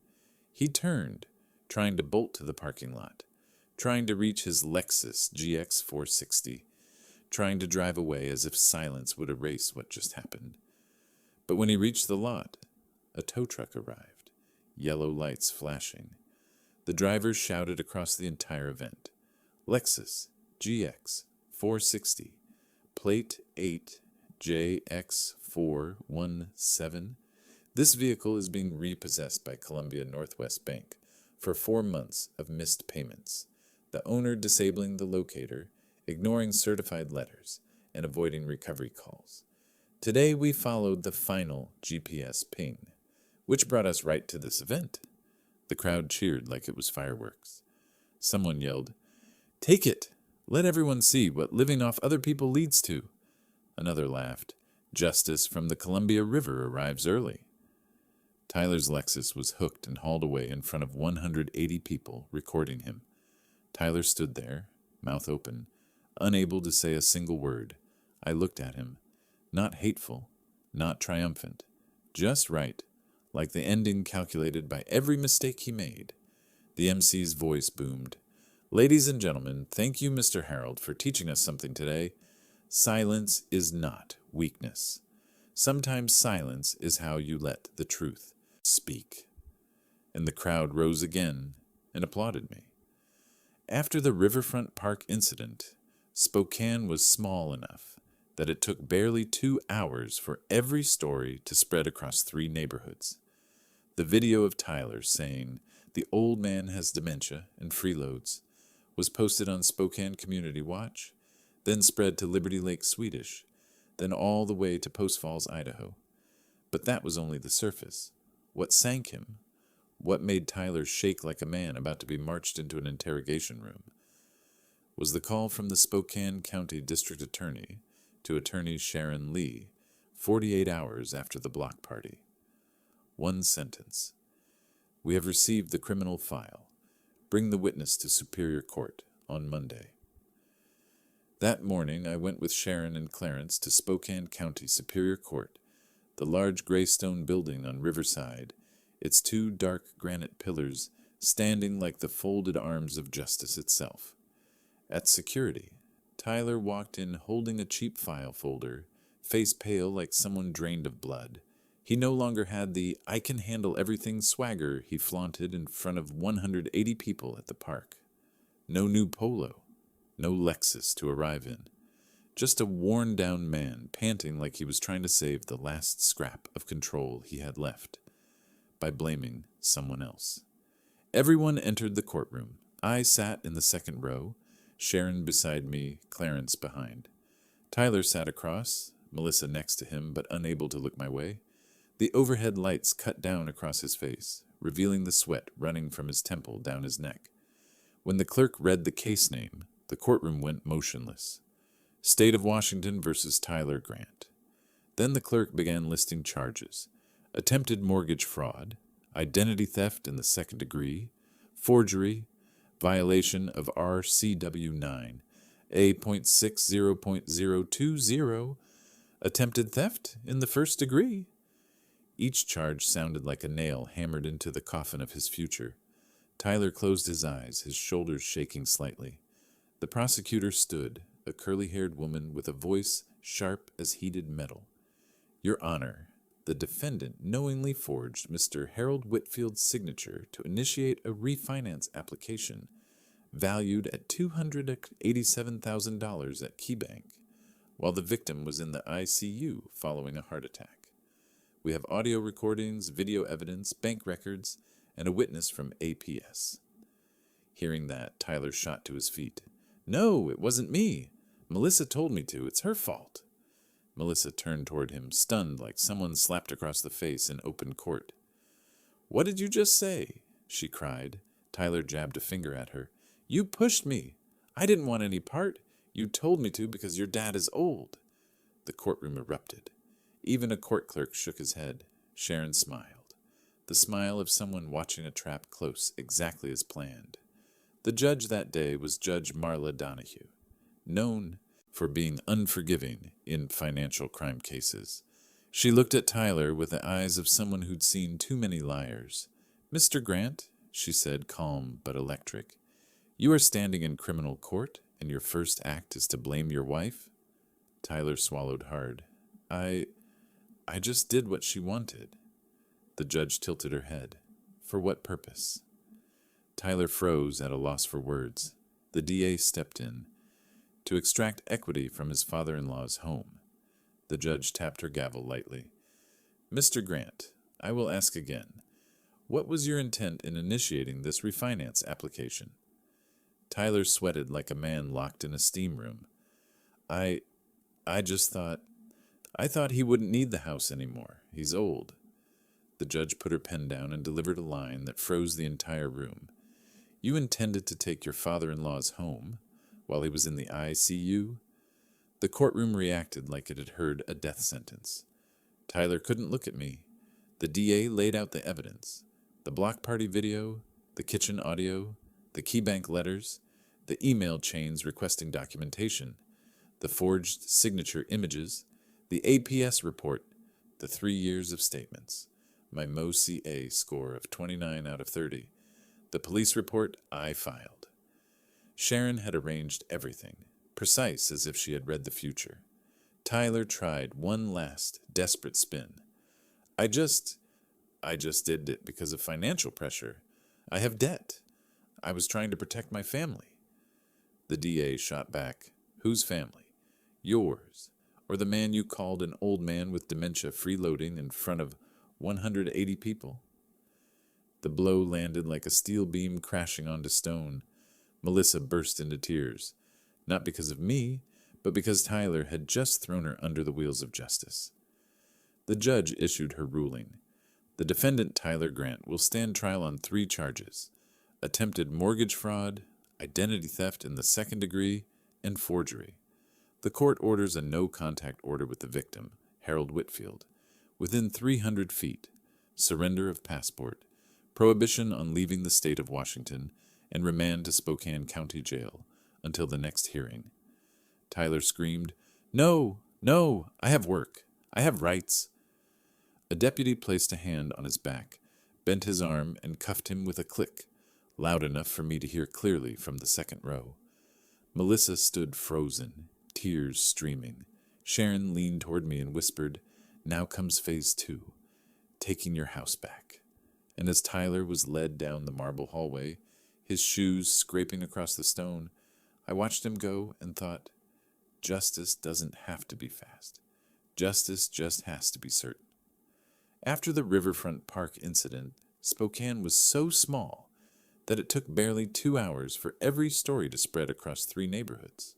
He turned, trying to bolt to the parking lot, trying to reach his Lexus GX 460, trying to drive away as if silence would erase what just happened. But when he reached the lot, a tow truck arrived, yellow lights flashing. The drivers shouted across the entire event. Lexus GX 460, plate 8JX417. This vehicle is being repossessed by Columbia Northwest Bank for 4 months of missed payments, the owner disabling the locator, ignoring certified letters, and avoiding recovery calls. Today we followed the final GPS ping, which brought us right to this event. The crowd cheered like it was fireworks. Someone yelled, "Take it! Let everyone see what living off other people leads to." Another laughed, "Justice from the Columbia River arrives early." Tyler's Lexus was hooked and hauled away in front of 180 people recording him. Tyler stood there, mouth open, unable to say a single word. I looked at him. Not hateful, not triumphant, just right, like the ending calculated by every mistake he made. The MC's voice boomed. Ladies and gentlemen, thank you, Mr. Harold, for teaching us something today. Silence is not weakness. Sometimes silence is how you let the truth speak. And the crowd rose again and applauded me. After the Riverfront Park incident, Spokane was small enough that it took barely 2 hours for every story to spread across 3 neighborhoods. The video of Tyler saying, "The old man has dementia and freeloads," was posted on Spokane Community Watch, then spread to Liberty Lake Swedish, then all the way to Post Falls, Idaho. But that was only the surface. What sank him? What made Tyler shake like a man about to be marched into an interrogation room? Was the call from the Spokane County District Attorney to Attorney Sharon Lee 48 hours after the block party. One sentence. "We have received the criminal file. Bring the witness to Superior Court on Monday." That morning I went with Sharon and Clarence to Spokane County Superior Court, the large gray stone building on Riverside, its 2 dark granite pillars standing like the folded arms of justice itself. At security, Tyler walked in holding a cheap file folder, face pale like someone drained of blood. He no longer had the "I can handle everything" swagger he flaunted in front of 180 people at the park. No new Polo, no Lexus to arrive in. Just a worn-down man panting like he was trying to save the last scrap of control he had left by blaming someone else. Everyone entered the courtroom. I sat in the second row, Sharon beside me, Clarence behind. Tyler sat across, Melissa next to him, but unable to look my way. The overhead lights cut down across his face, revealing the sweat running from his temple down his neck. When the clerk read the case name, the courtroom went motionless. State of Washington versus Tyler Grant. Then the clerk began listing charges: attempted mortgage fraud, identity theft in the 2nd degree, forgery, violation of RCW 9, A.60.020, attempted theft in the 1st degree. Each charge sounded like a nail hammered into the coffin of his future. Tyler closed his eyes, his shoulders shaking slightly. The prosecutor stood, a curly-haired woman with a voice sharp as heated metal. "Your Honor, the defendant knowingly forged Mr. Harold Whitfield's signature to initiate a refinance application valued at $287,000 at KeyBank, while the victim was in the ICU following a heart attack. We have audio recordings, video evidence, bank records, and a witness from APS." Hearing that, Tyler shot to his feet. "No, it wasn't me. Melissa told me to. It's her fault." Melissa turned toward him, stunned like someone slapped across the face in open court. "What did you just say?" she cried. Tyler jabbed a finger at her. "You pushed me. I didn't want any part. You told me to because your dad is old." The courtroom erupted. Even a court clerk shook his head. Sharon smiled. The smile of someone watching a trap close, exactly as planned. The judge that day was Judge Marla Donahue, known for being unforgiving in financial crime cases. She looked at Tyler with the eyes of someone who'd seen too many liars. "Mr. Grant," she said, calm but electric, "you are standing in criminal court, and your first act is to blame your wife?" Tyler swallowed hard. I just did what she wanted." The judge tilted her head. "For what purpose?" Tyler froze at a loss for words. The DA stepped in. "To extract equity from his father-in-law's home." The judge tapped her gavel lightly. "Mr. Grant, I will ask again. What was your intent in initiating this refinance application?" Tyler sweated like a man locked in a steam room. I just thought he wouldn't need the house anymore. He's old." The judge put her pen down and delivered a line that froze the entire room. "You intended to take your father-in-law's home while he was in the ICU?" The courtroom reacted like it had heard a death sentence. Tyler couldn't look at me. The DA laid out the evidence. The block party video, the kitchen audio, the KeyBank letters. the email chains requesting documentation, the forged signature images, the APS report, the 3 years of statements, my MoCA score of 29 out of 30, the police report I filed. Sharon had arranged everything, precise as if she had read the future. Tyler tried one last, desperate spin. I just did it because of financial pressure. I have debt. I was trying to protect my family. The DA shot back. Whose family? Yours, or the man you called an old man with dementia freeloading in front of 180 people? The blow landed like a steel beam crashing onto stone. Melissa burst into tears, not because of me, but because Tyler had just thrown her under the wheels of justice. The judge issued her ruling. The defendant, Tyler Grant, will stand trial on 3 charges: attempted mortgage fraud, identity theft in the 2nd degree, and forgery. The court orders a no-contact order with the victim, Harold Whitfield, within 300 feet, surrender of passport, prohibition on leaving the state of Washington, and remand to Spokane County Jail until the next hearing. Tyler screamed, "No, no, I have work. I have rights." A deputy placed a hand on his back, bent his arm, and cuffed him with a click, loud enough for me to hear clearly from the 2nd row. Melissa stood frozen, tears streaming. Sharon leaned toward me and whispered, "Now comes phase 2, taking your house back." And as Tyler was led down the marble hallway, his shoes scraping across the stone, I watched him go and thought, justice doesn't have to be fast. Justice just has to be certain. After the Riverfront Park incident, Spokane was so small that it took barely 2 hours for every story to spread across 3 neighborhoods.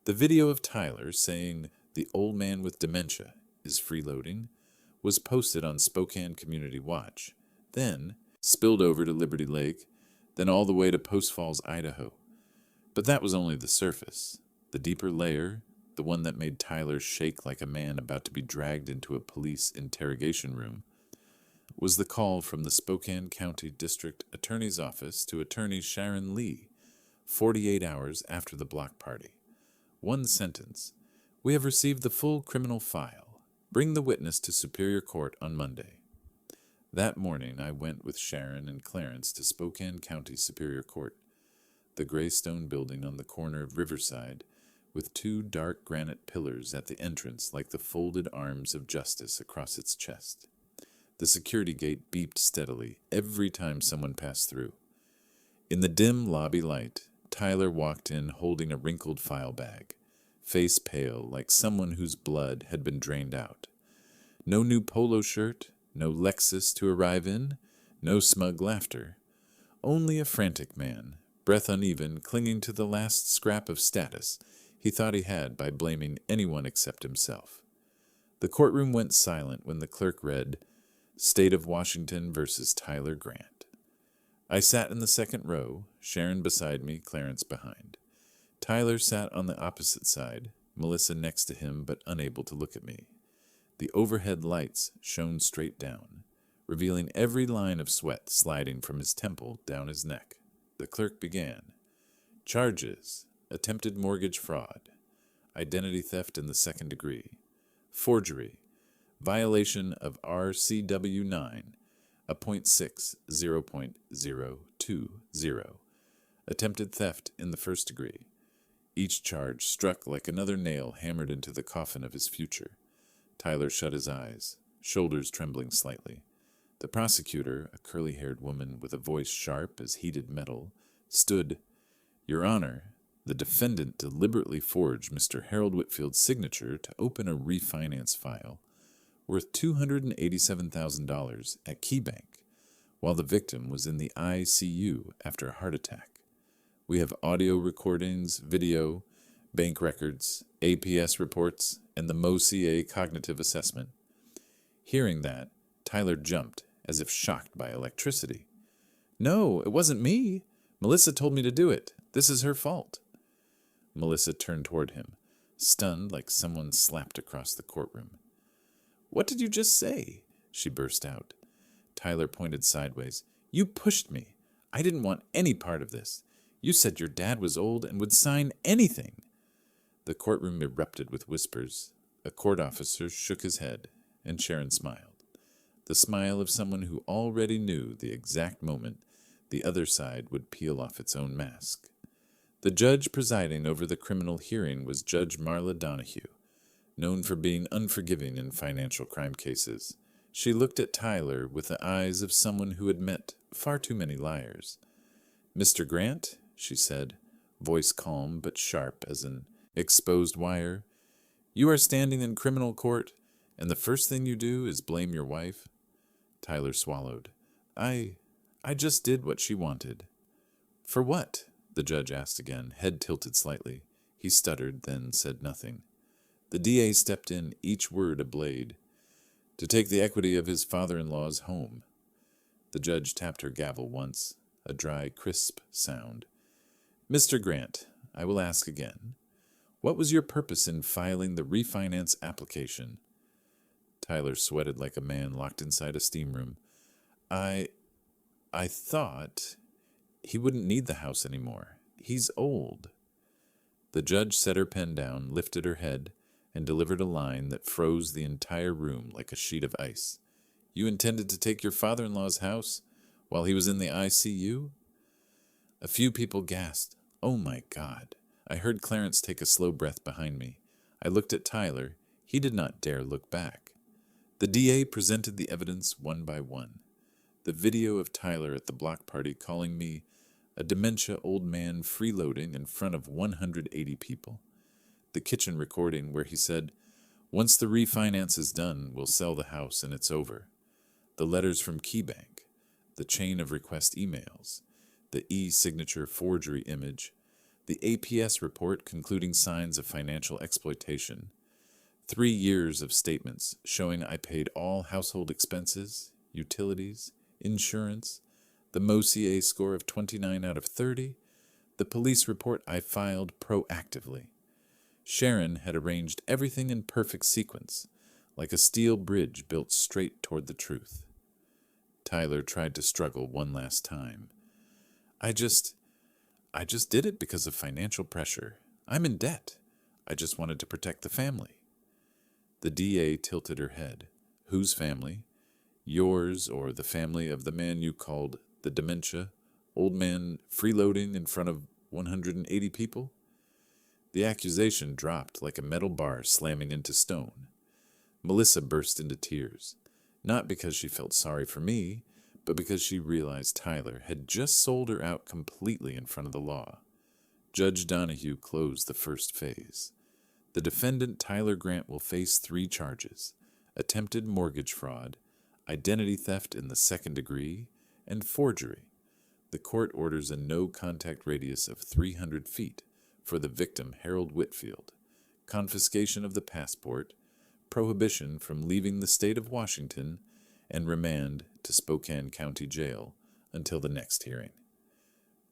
The video of Tyler saying the old man with dementia is freeloading was posted on Spokane Community Watch, then spilled over to Liberty Lake, then all the way to Post Falls, Idaho. But that was only the surface. The deeper layer, the one that made Tyler shake like a man about to be dragged into a police interrogation room, was the call from the Spokane County District Attorney's Office to Attorney Sharon Lee, 48 hours after the block party. One sentence: "We have received the full criminal file. Bring the witness to Superior Court on Monday." That morning I went with Sharon and Clarence to Spokane County Superior Court, the gray stone building on the corner of Riverside, with 2 dark granite pillars at the entrance like the folded arms of justice across its chest. The security gate beeped steadily every time someone passed through. In the dim lobby light, Tyler walked in holding a wrinkled file bag, face pale like someone whose blood had been drained out. No new polo shirt, no Lexus to arrive in, no smug laughter. Only a frantic man, breath uneven, clinging to the last scrap of status he thought he had by blaming anyone except himself. The courtroom went silent when the clerk read, "State of Washington versus Tyler Grant." I sat in the 2nd row, Sharon beside me, Clarence behind. Tyler sat on the opposite side, Melissa next to him but unable to look at me. The overhead lights shone straight down, revealing every line of sweat sliding from his temple down his neck. The clerk began. Charges: attempted mortgage fraud, identity theft in the 2nd degree, forgery, violation of RCW 9, a .6, 0.020, attempted theft in the 1st degree. Each charge struck like another nail hammered into the coffin of his future. Tyler shut his eyes, shoulders trembling slightly. The prosecutor, a curly-haired woman with a voice sharp as heated metal, stood. "Your Honor, the defendant deliberately forged Mr. Harold Whitfield's signature to open a refinance file worth $287,000 at KeyBank, while the victim was in the ICU after a heart attack. We have audio recordings, video, bank records, APS reports, and the MoCA cognitive assessment." Hearing that, Tyler jumped, as if shocked by electricity. "No, it wasn't me. Melissa told me to do it. This is her fault." Melissa turned toward him, stunned like someone slapped across the courtroom. "What did you just say?" she burst out. Tyler pointed sideways. "You pushed me. I didn't want any part of this. You said your dad was old and would sign anything. The courtroom erupted with whispers. A court officer shook his head, and Sharon smiled. The smile of someone who already knew the exact moment the other side would peel off its own mask. The judge presiding over the criminal hearing was Judge Marla Donahue, known for being unforgiving in financial crime cases. She looked at Tyler with the eyes of someone who had met far too many liars. "Mr. Grant," she said, voice calm but sharp as an exposed wire, "you are standing in criminal court, and the first thing you do is blame your wife." Tyler swallowed. I just did what she wanted." "For what?" the judge asked again, head tilted slightly. He stuttered, then said nothing. The DA stepped in, each word a blade. "To take the equity of his father-in-law's home." The judge tapped her gavel once, a dry, crisp sound. "Mr. Grant, I will ask again. What was your purpose in filing the refinance application?" Tyler sweated like a man locked inside a steam room. I thought he wouldn't need the house anymore. He's old." The judge set her pen down, lifted her head, and delivered a line that froze the entire room like a sheet of ice. "You intended to take your father-in-law's house while he was in the ICU?" A few people gasped. "Oh my God." I heard Clarence take a slow breath behind me. I looked at Tyler. He did not dare look back. The DA presented the evidence one by one. The video of Tyler at the block party calling me a dementia old man freeloading in front of 180 people. The kitchen recording where he said, "Once the refinance is done, we'll sell the house and it's over." The letters from KeyBank, the chain of request emails, the e-signature forgery image, the APS report concluding signs of financial exploitation, 3 years of statements showing I paid all household expenses, utilities, insurance, the MoCA score of 29 out of 30, the police report I filed proactively. Sharon had arranged everything in perfect sequence, like a steel bridge built straight toward the truth. Tyler tried to struggle one last time. I just did it because of financial pressure. I'm in debt. I just wanted to protect the family." The DA tilted her head. "Whose family? Yours or the family of the man you called the dementia, old man freeloading in front of 180 people?" The accusation dropped like a metal bar slamming into stone. Melissa burst into tears, not because she felt sorry for me, but because she realized Tyler had just sold her out completely in front of the law. Judge Donahue closed the first phase. The defendant, Tyler Grant, will face 3 charges: attempted mortgage fraud, identity theft in the 2nd degree, and forgery. The court orders a no-contact radius of 300 feet for the victim, Harold Whitfield, confiscation of the passport, prohibition from leaving the state of Washington, and remand to Spokane County Jail until the next hearing.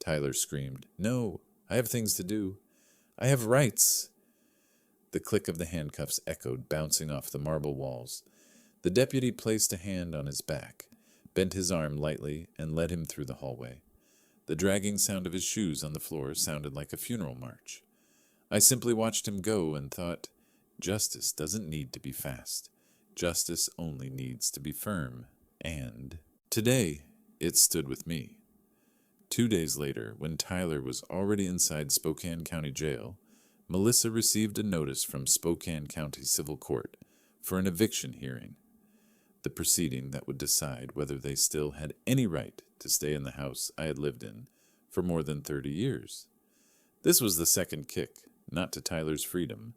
Tyler screamed, "No, I have things to do. I have rights." The click of the handcuffs echoed, bouncing off the marble walls. The deputy placed a hand on his back, bent his arm lightly, and led him through the hallway. The dragging sound of his shoes on the floor sounded like a funeral march. I simply watched him go and thought, justice doesn't need to be fast. Justice only needs to be firm. And today, it stood with me. 2 days later, when Tyler was already inside Spokane County Jail, Melissa received a notice from Spokane County Civil Court for an eviction hearing, the proceeding that would decide whether they still had any right to stay in the house I had lived in for more than 30 years. This was the second kick, not to Tyler's freedom,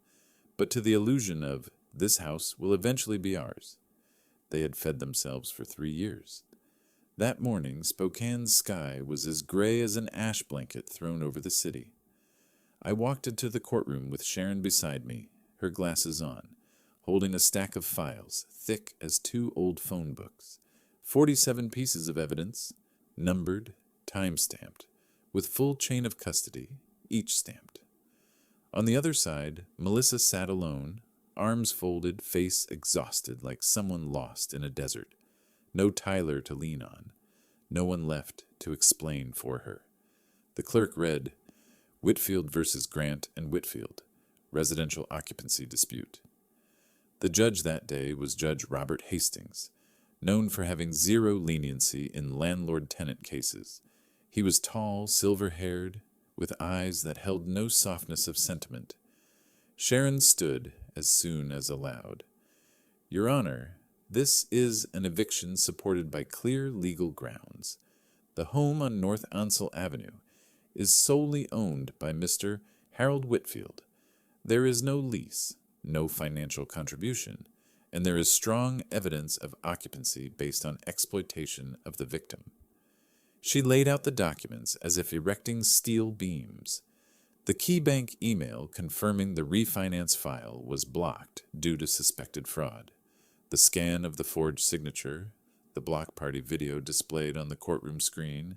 but to the illusion of, this house will eventually be ours. They had fed themselves for 3 years. That morning, Spokane's sky was as gray as an ash blanket thrown over the city. I walked into the courtroom with Sharon beside me, her glasses on, holding a stack of files, thick as 2 old phone books. 47 pieces of evidence, numbered, time-stamped, with full chain of custody, each stamped. On the other side, Melissa sat alone, arms folded, face exhausted like someone lost in a desert. No Tyler to lean on. No one left to explain for her. The clerk read, Whitfield versus Grant and Whitfield, residential occupancy dispute. The judge that day was Judge Robert Hastings, known for having zero leniency in landlord-tenant cases. He was tall, silver-haired, with eyes that held no softness of sentiment. Sharon stood as soon as allowed. Your Honor, this is an eviction supported by clear legal grounds. The home on North Ansel Avenue is solely owned by Mr. Harold Whitfield. There is no lease, no financial contribution, and there is strong evidence of occupancy based on exploitation of the victim. She laid out the documents as if erecting steel beams. The KeyBank email confirming the refinance file was blocked due to suspected fraud. The scan of the forged signature, the block party video displayed on the courtroom screen,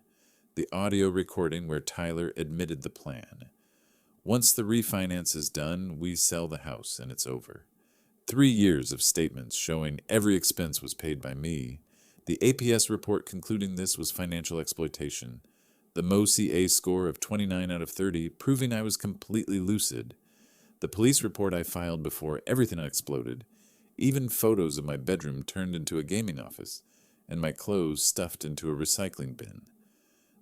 the audio recording where Tyler admitted the plan. Once the refinance is done, we sell the house and it's over. 3 years of statements showing every expense was paid by me. The APS report concluding this was financial exploitation. The MoCA score of 29 out of 30, proving I was completely lucid. The police report I filed before everything exploded. Even photos of my bedroom turned into a gaming office, and my clothes stuffed into a recycling bin.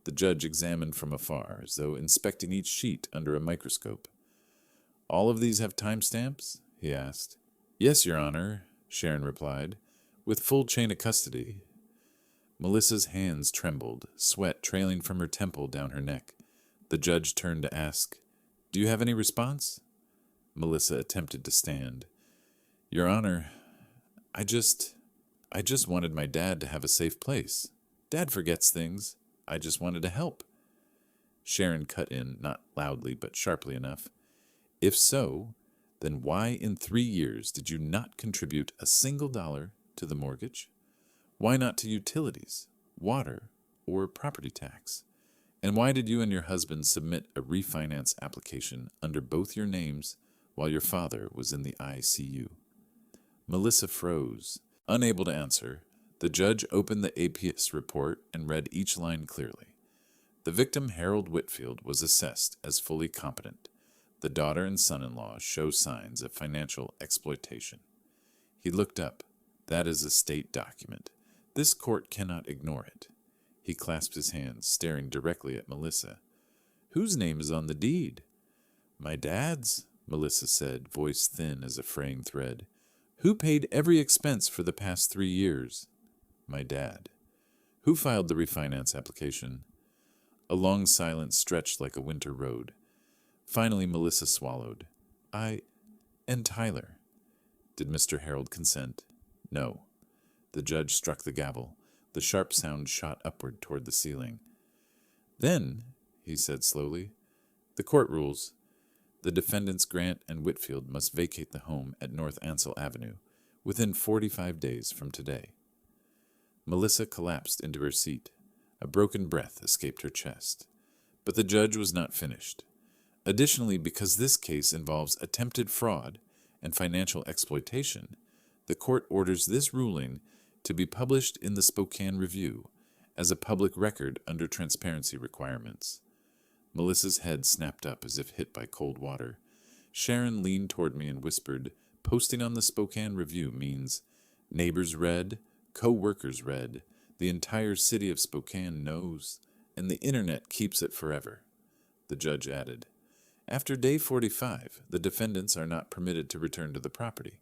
The judge examined from afar, as though inspecting each sheet under a microscope. All of these have timestamps? He asked. Yes, Your Honor, Sharon replied, with full chain of custody. Melissa's hands trembled, sweat trailing from her temple down her neck. The judge turned to ask, Do you have any response? Melissa attempted to stand. Your Honor, I just wanted my dad to have a safe place. Dad forgets things. I just wanted to help. Sharon cut in, not loudly but sharply enough. If so, then why in 3 years did you not contribute a single dollar to the mortgage? Why not to utilities, water, or property tax? And why did you and your husband submit a refinance application under both your names while your father was in the ICU? Melissa froze. Unable to answer, the judge opened the APS report and read each line clearly. The victim, Harold Whitfield, was assessed as fully competent. The daughter and son-in-law show signs of financial exploitation. He looked up. That is a state document. This court cannot ignore it. He clasped his hands, staring directly at Melissa. Whose name is on the deed? My dad's, Melissa said, voice thin as a fraying thread. Who paid every expense for the past 3 years? My dad. Who filed the refinance application? A long silence stretched like a winter road. Finally, Melissa swallowed. And Tyler. Did Mr. Harold consent? No. The judge struck the gavel. The sharp sound shot upward toward the ceiling. Then, he said slowly, the court rules. The defendants Grant and Whitfield must vacate the home at North Ansel Avenue within 45 days from today. Melissa collapsed into her seat. A broken breath escaped her chest. But the judge was not finished. Additionally, because this case involves attempted fraud and financial exploitation, the court orders this ruling to be published in the Spokane Review as a public record under transparency requirements. Melissa's head snapped up as if hit by cold water. Sharon leaned toward me and whispered, Posting on the Spokane Review means neighbors read, co-workers read, the entire city of Spokane knows, and the internet keeps it forever. The judge added, After day 45, the defendants are not permitted to return to the property.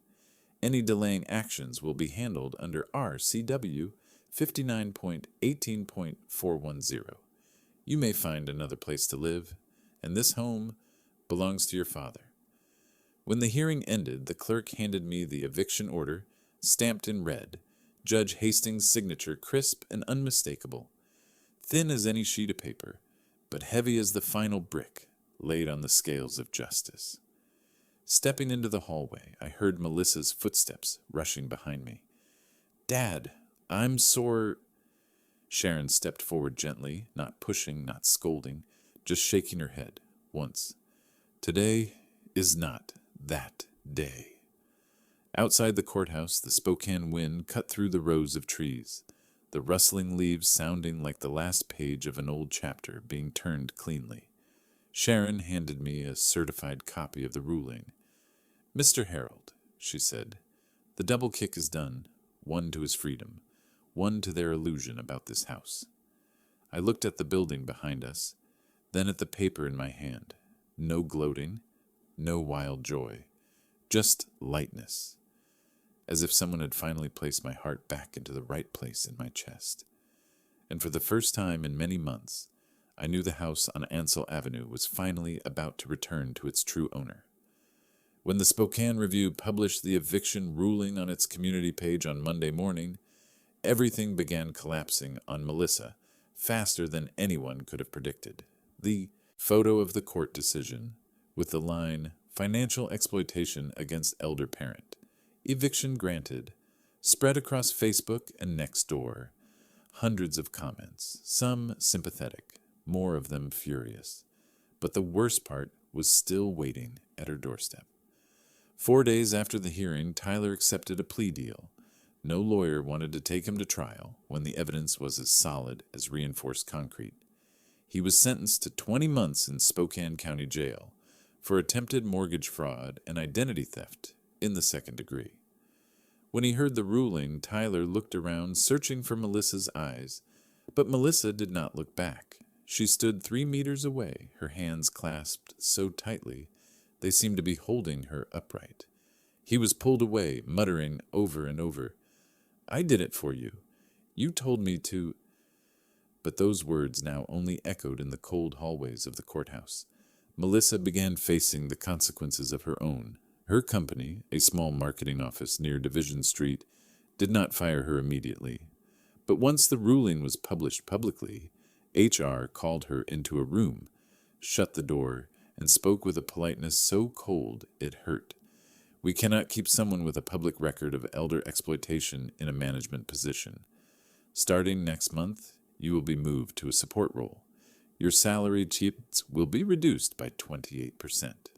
Any delaying actions will be handled under RCW 59.18.410. You may find another place to live, and this home belongs to your father. When the hearing ended, the clerk handed me the eviction order, stamped in red, Judge Hastings' signature crisp and unmistakable, thin as any sheet of paper, but heavy as the final brick laid on the scales of justice. Stepping into the hallway, I heard Melissa's footsteps rushing behind me. Dad, I'm sore. Sharon stepped forward gently, not pushing, not scolding, just shaking her head, once. Today is not that day. Outside the courthouse, the Spokane wind cut through the rows of trees. the rustling leaves sounding like the last page of an old chapter being turned cleanly. Sharon handed me a certified copy of the ruling. "Mr. Harold," she said, "the double kick is done, one to his freedom, one to their illusion about this house." I looked at the building behind us, then at the paper in my hand. No gloating, no wild joy, just lightness, as if someone had finally placed my heart back into the right place in my chest. And for the first time in many months, I knew the house on Ansel Avenue was finally about to return to its true owner. When the Spokane Review published the eviction ruling on its community page on Monday morning, everything began collapsing on Melissa faster than anyone could have predicted. The photo of the court decision, with the line, "Financial exploitation against elder parent. Eviction granted," spread across Facebook and Nextdoor. Hundreds of comments, some sympathetic, more of them furious. But the worst part was still waiting at her doorstep. 4 days after the hearing, Tyler accepted a plea deal. No lawyer wanted to take him to trial when the evidence was as solid as reinforced concrete. He was sentenced to 20 months in Spokane County Jail for attempted mortgage fraud and identity theft in the second degree. When he heard the ruling, Tyler looked around, searching for Melissa's eyes, but Melissa did not look back. She stood 3 meters away, her hands clasped so tightly they seemed to be holding her upright. He was pulled away, muttering over and over, "I did it for you. You told me to—" But those words now only echoed in the cold hallways of the courthouse. Melissa began facing the consequences of her own. Her company, a small marketing office near Division Street, did not fire her immediately. But once the ruling was published publicly, HR called her into a room, shut the door, and spoke with a politeness so cold it hurt. "We cannot keep someone with a public record of elder exploitation in a management position. Starting next month, you will be moved to a support role. Your salary sheets will be reduced by 28%.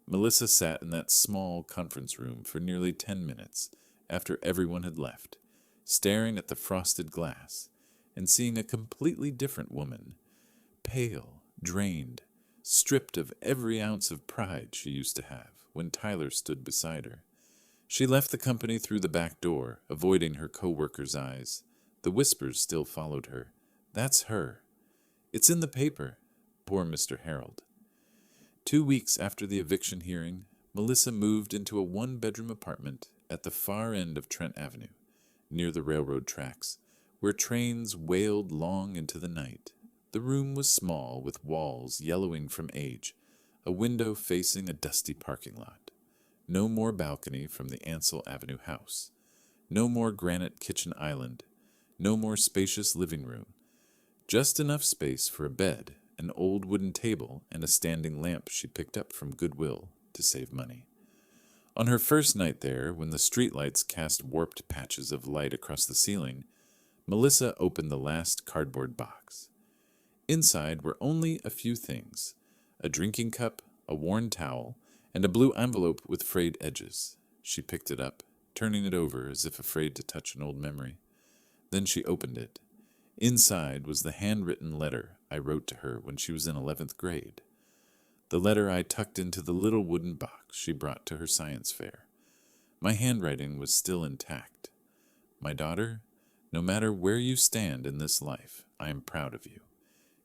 Melissa sat in that small conference room for nearly 10 minutes after everyone had left, staring at the frosted glass and seeing a completely different woman, pale, drained, stripped of every ounce of pride she used to have when Tyler stood beside her. She left the company through the back door, avoiding her co-workers' eyes. The whispers still followed her. "That's her. It's in the paper. Poor Mr. Harold." 2 weeks after the eviction hearing, Melissa moved into a one-bedroom apartment at the far end of Trent Avenue, near the railroad tracks, where trains wailed long into the night. The room was small, with walls yellowing from age, a window facing a dusty parking lot. No more balcony from the Ansel Avenue house. No more granite kitchen island. No more spacious living room. Just enough space for a bed, an old wooden table, and a standing lamp she picked up from Goodwill to save money. On her first night there, when the streetlights cast warped patches of light across the ceiling, Melissa opened the last cardboard box. Inside were only a few things: a drinking cup, a worn towel, and a blue envelope with frayed edges. She picked it up, turning it over as if afraid to touch an old memory. Then she opened it. Inside was the handwritten letter I wrote to her when she was in 11th grade. The letter I tucked into the little wooden box she brought to her science fair. My handwriting was still intact. "My daughter, no matter where you stand in this life, I am proud of you.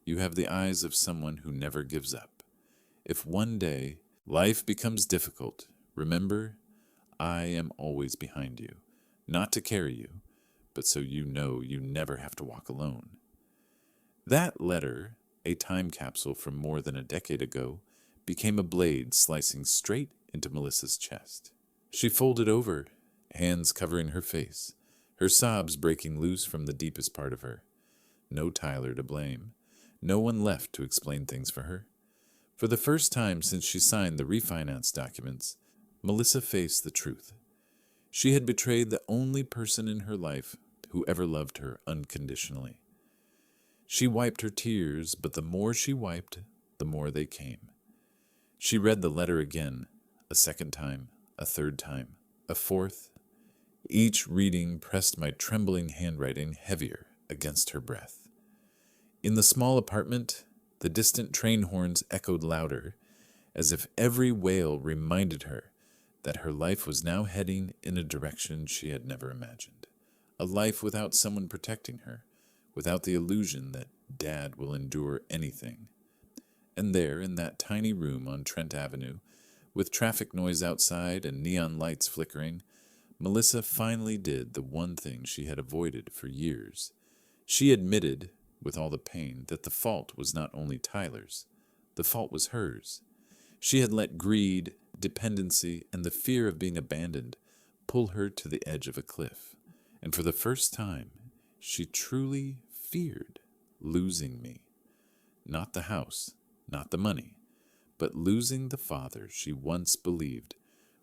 You have the eyes of someone who never gives up. If one day life becomes difficult, remember, I am always behind you, not to carry you, but so you know you never have to walk alone." That letter, a time capsule from more than a decade ago, became a blade slicing straight into Melissa's chest. She folded over, hands covering her face, her sobs breaking loose from the deepest part of her. No Tyler to blame. No one left to explain things for her. For the first time since she signed the refinance documents, Melissa faced the truth. She had betrayed the only person in her life who ever loved her unconditionally. She wiped her tears, but the more she wiped, the more they came. She read the letter again, a second time, a third time, a fourth. Each reading pressed my trembling handwriting heavier against her breath. In the small apartment, the distant train horns echoed louder, as if every wail reminded her that her life was now heading in a direction she had never imagined. A life without someone protecting her, without the illusion that Dad will endure anything. And there, in that tiny room on Trent Avenue, with traffic noise outside and neon lights flickering, Melissa finally did the one thing she had avoided for years. She admitted, with all the pain, that the fault was not only Tyler's. The fault was hers. She had let greed, dependency, and the fear of being abandoned pull her to the edge of a cliff. And for the first time, she truly feared losing me. Not the house, not the money, but losing the father she once believed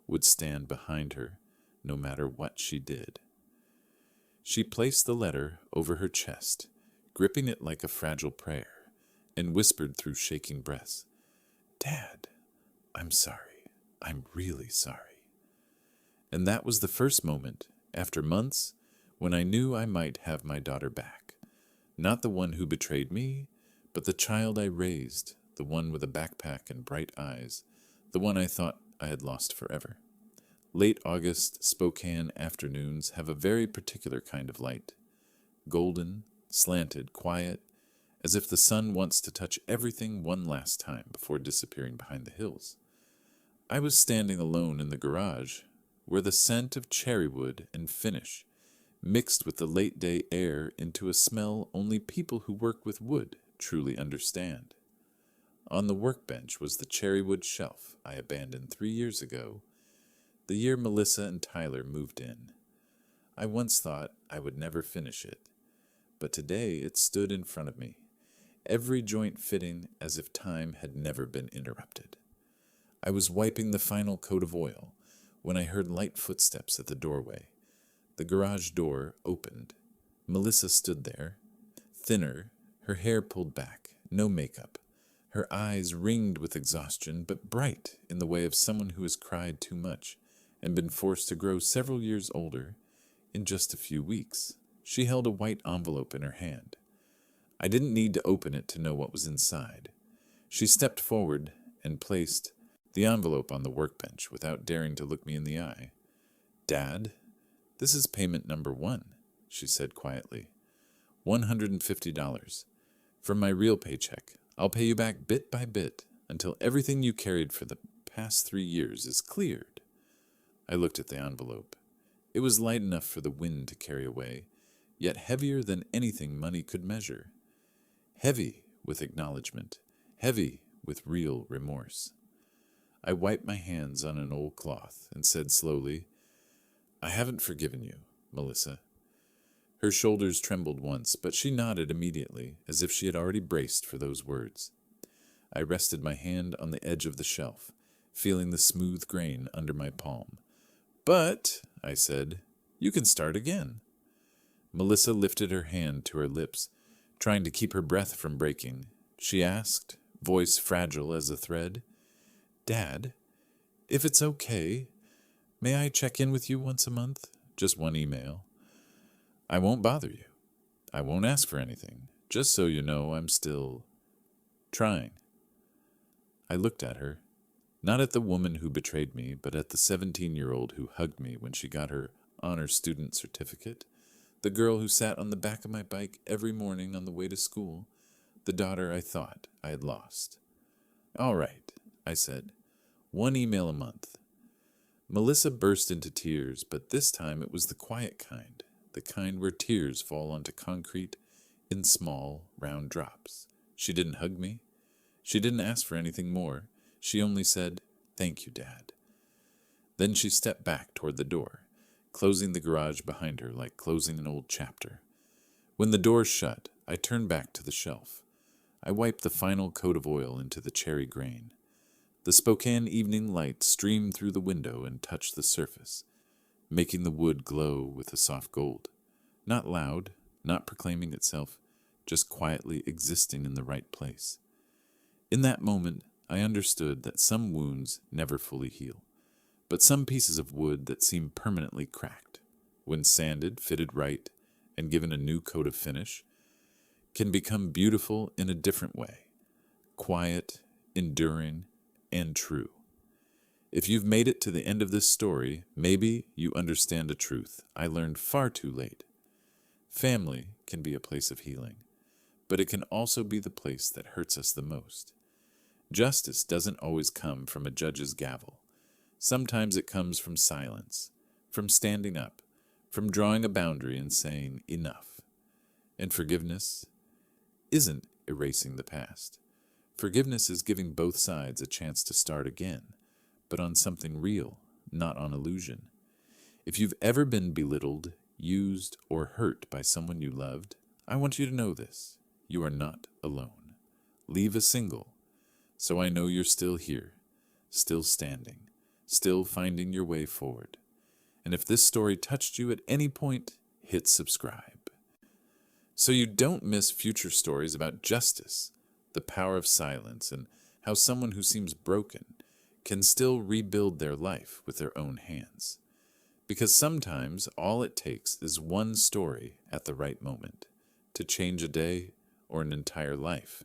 would stand behind her no matter what she did. She placed the letter over her chest, gripping it like a fragile prayer, and whispered through shaking breaths, "Dad, I'm sorry. I'm really sorry." And that was the first moment, after months, when I knew I might have my daughter back. Not the one who betrayed me, but the child I raised, the one with a backpack and bright eyes, the one I thought I had lost forever. Late August Spokane afternoons have a very particular kind of light. Golden, slanted, quiet, as if the sun wants to touch everything one last time before disappearing behind the hills. I was standing alone in the garage, where the scent of cherry wood and finish mixed with the late-day air into a smell only people who work with wood truly understand. On the workbench was the cherry wood shelf I abandoned 3 years ago, the year Melissa and Tyler moved in. I once thought I would never finish it, but today it stood in front of me, every joint fitting as if time had never been interrupted. I was wiping the final coat of oil when I heard light footsteps at the doorway. The garage door opened. Melissa stood there, thinner, her hair pulled back, no makeup, her eyes ringed with exhaustion, but bright in the way of someone who has cried too much and been forced to grow several years older in just a few weeks. She held a white envelope in her hand. I didn't need to open it to know what was inside. She stepped forward and placed the envelope on the workbench without daring to look me in the eye. "Dad, this is payment number 1, she said quietly. $150. From my real paycheck, I'll pay you back bit by bit until everything you carried for the past 3 years is cleared." I looked at the envelope. It was light enough for the wind to carry away, yet heavier than anything money could measure. Heavy with acknowledgement, heavy with real remorse. I wiped my hands on an old cloth and said slowly, "I haven't forgiven you, Melissa." Her shoulders trembled once, but she nodded immediately, as if she had already braced for those words. I rested my hand on the edge of the shelf, feeling the smooth grain under my palm. "But," I said, "you can start again." Melissa lifted her hand to her lips, trying to keep her breath from breaking. She asked, voice fragile as a thread, "Dad, if it's okay, may I check in with you once a month? Just one email. I won't bother you. I won't ask for anything, just so you know I'm still trying." I looked at her, not at the woman who betrayed me, but at the 17-year-old who hugged me when she got her honor student certificate, the girl who sat on the back of my bike every morning on the way to school, the daughter I thought I had lost. "All right," I said, "one email a month." Melissa burst into tears, but this time it was the quiet kind, the kind where tears fall onto concrete in small, round drops. She didn't hug me. She didn't ask for anything more. She only said, "Thank you, Dad." Then she stepped back toward the door, closing the garage behind her like closing an old chapter. When the door shut, I turned back to the shelf. I wiped the final coat of oil into the cherry grain. The Spokane evening light streamed through the window and touched the surface, making the wood glow with a soft gold. Not loud, not proclaiming itself, just quietly existing in the right place. In that moment, I understood that some wounds never fully heal, but some pieces of wood that seem permanently cracked when sanded, fitted right, and given a new coat of finish, can become beautiful in a different way, quiet, enduring, and true. If you've made it to the end of this story, maybe you understand a truth I learned far too late. Family can be a place of healing, but it can also be the place that hurts us the most. Justice doesn't always come from a judge's gavel. Sometimes it comes from silence, from standing up, from drawing a boundary and saying enough. And forgiveness isn't erasing the past. Forgiveness is giving both sides a chance to start again, but on something real, not on illusion. If you've ever been belittled, used, or hurt by someone you loved, I want you to know this. You are not alone. Leave a single, so I know you're still here, still standing, still finding your way forward. And if this story touched you at any point, hit subscribe, so you don't miss future stories about justice, the power of silence, and how someone who seems broken can still rebuild their life with their own hands. Because sometimes all it takes is one story at the right moment to change a day or an entire life.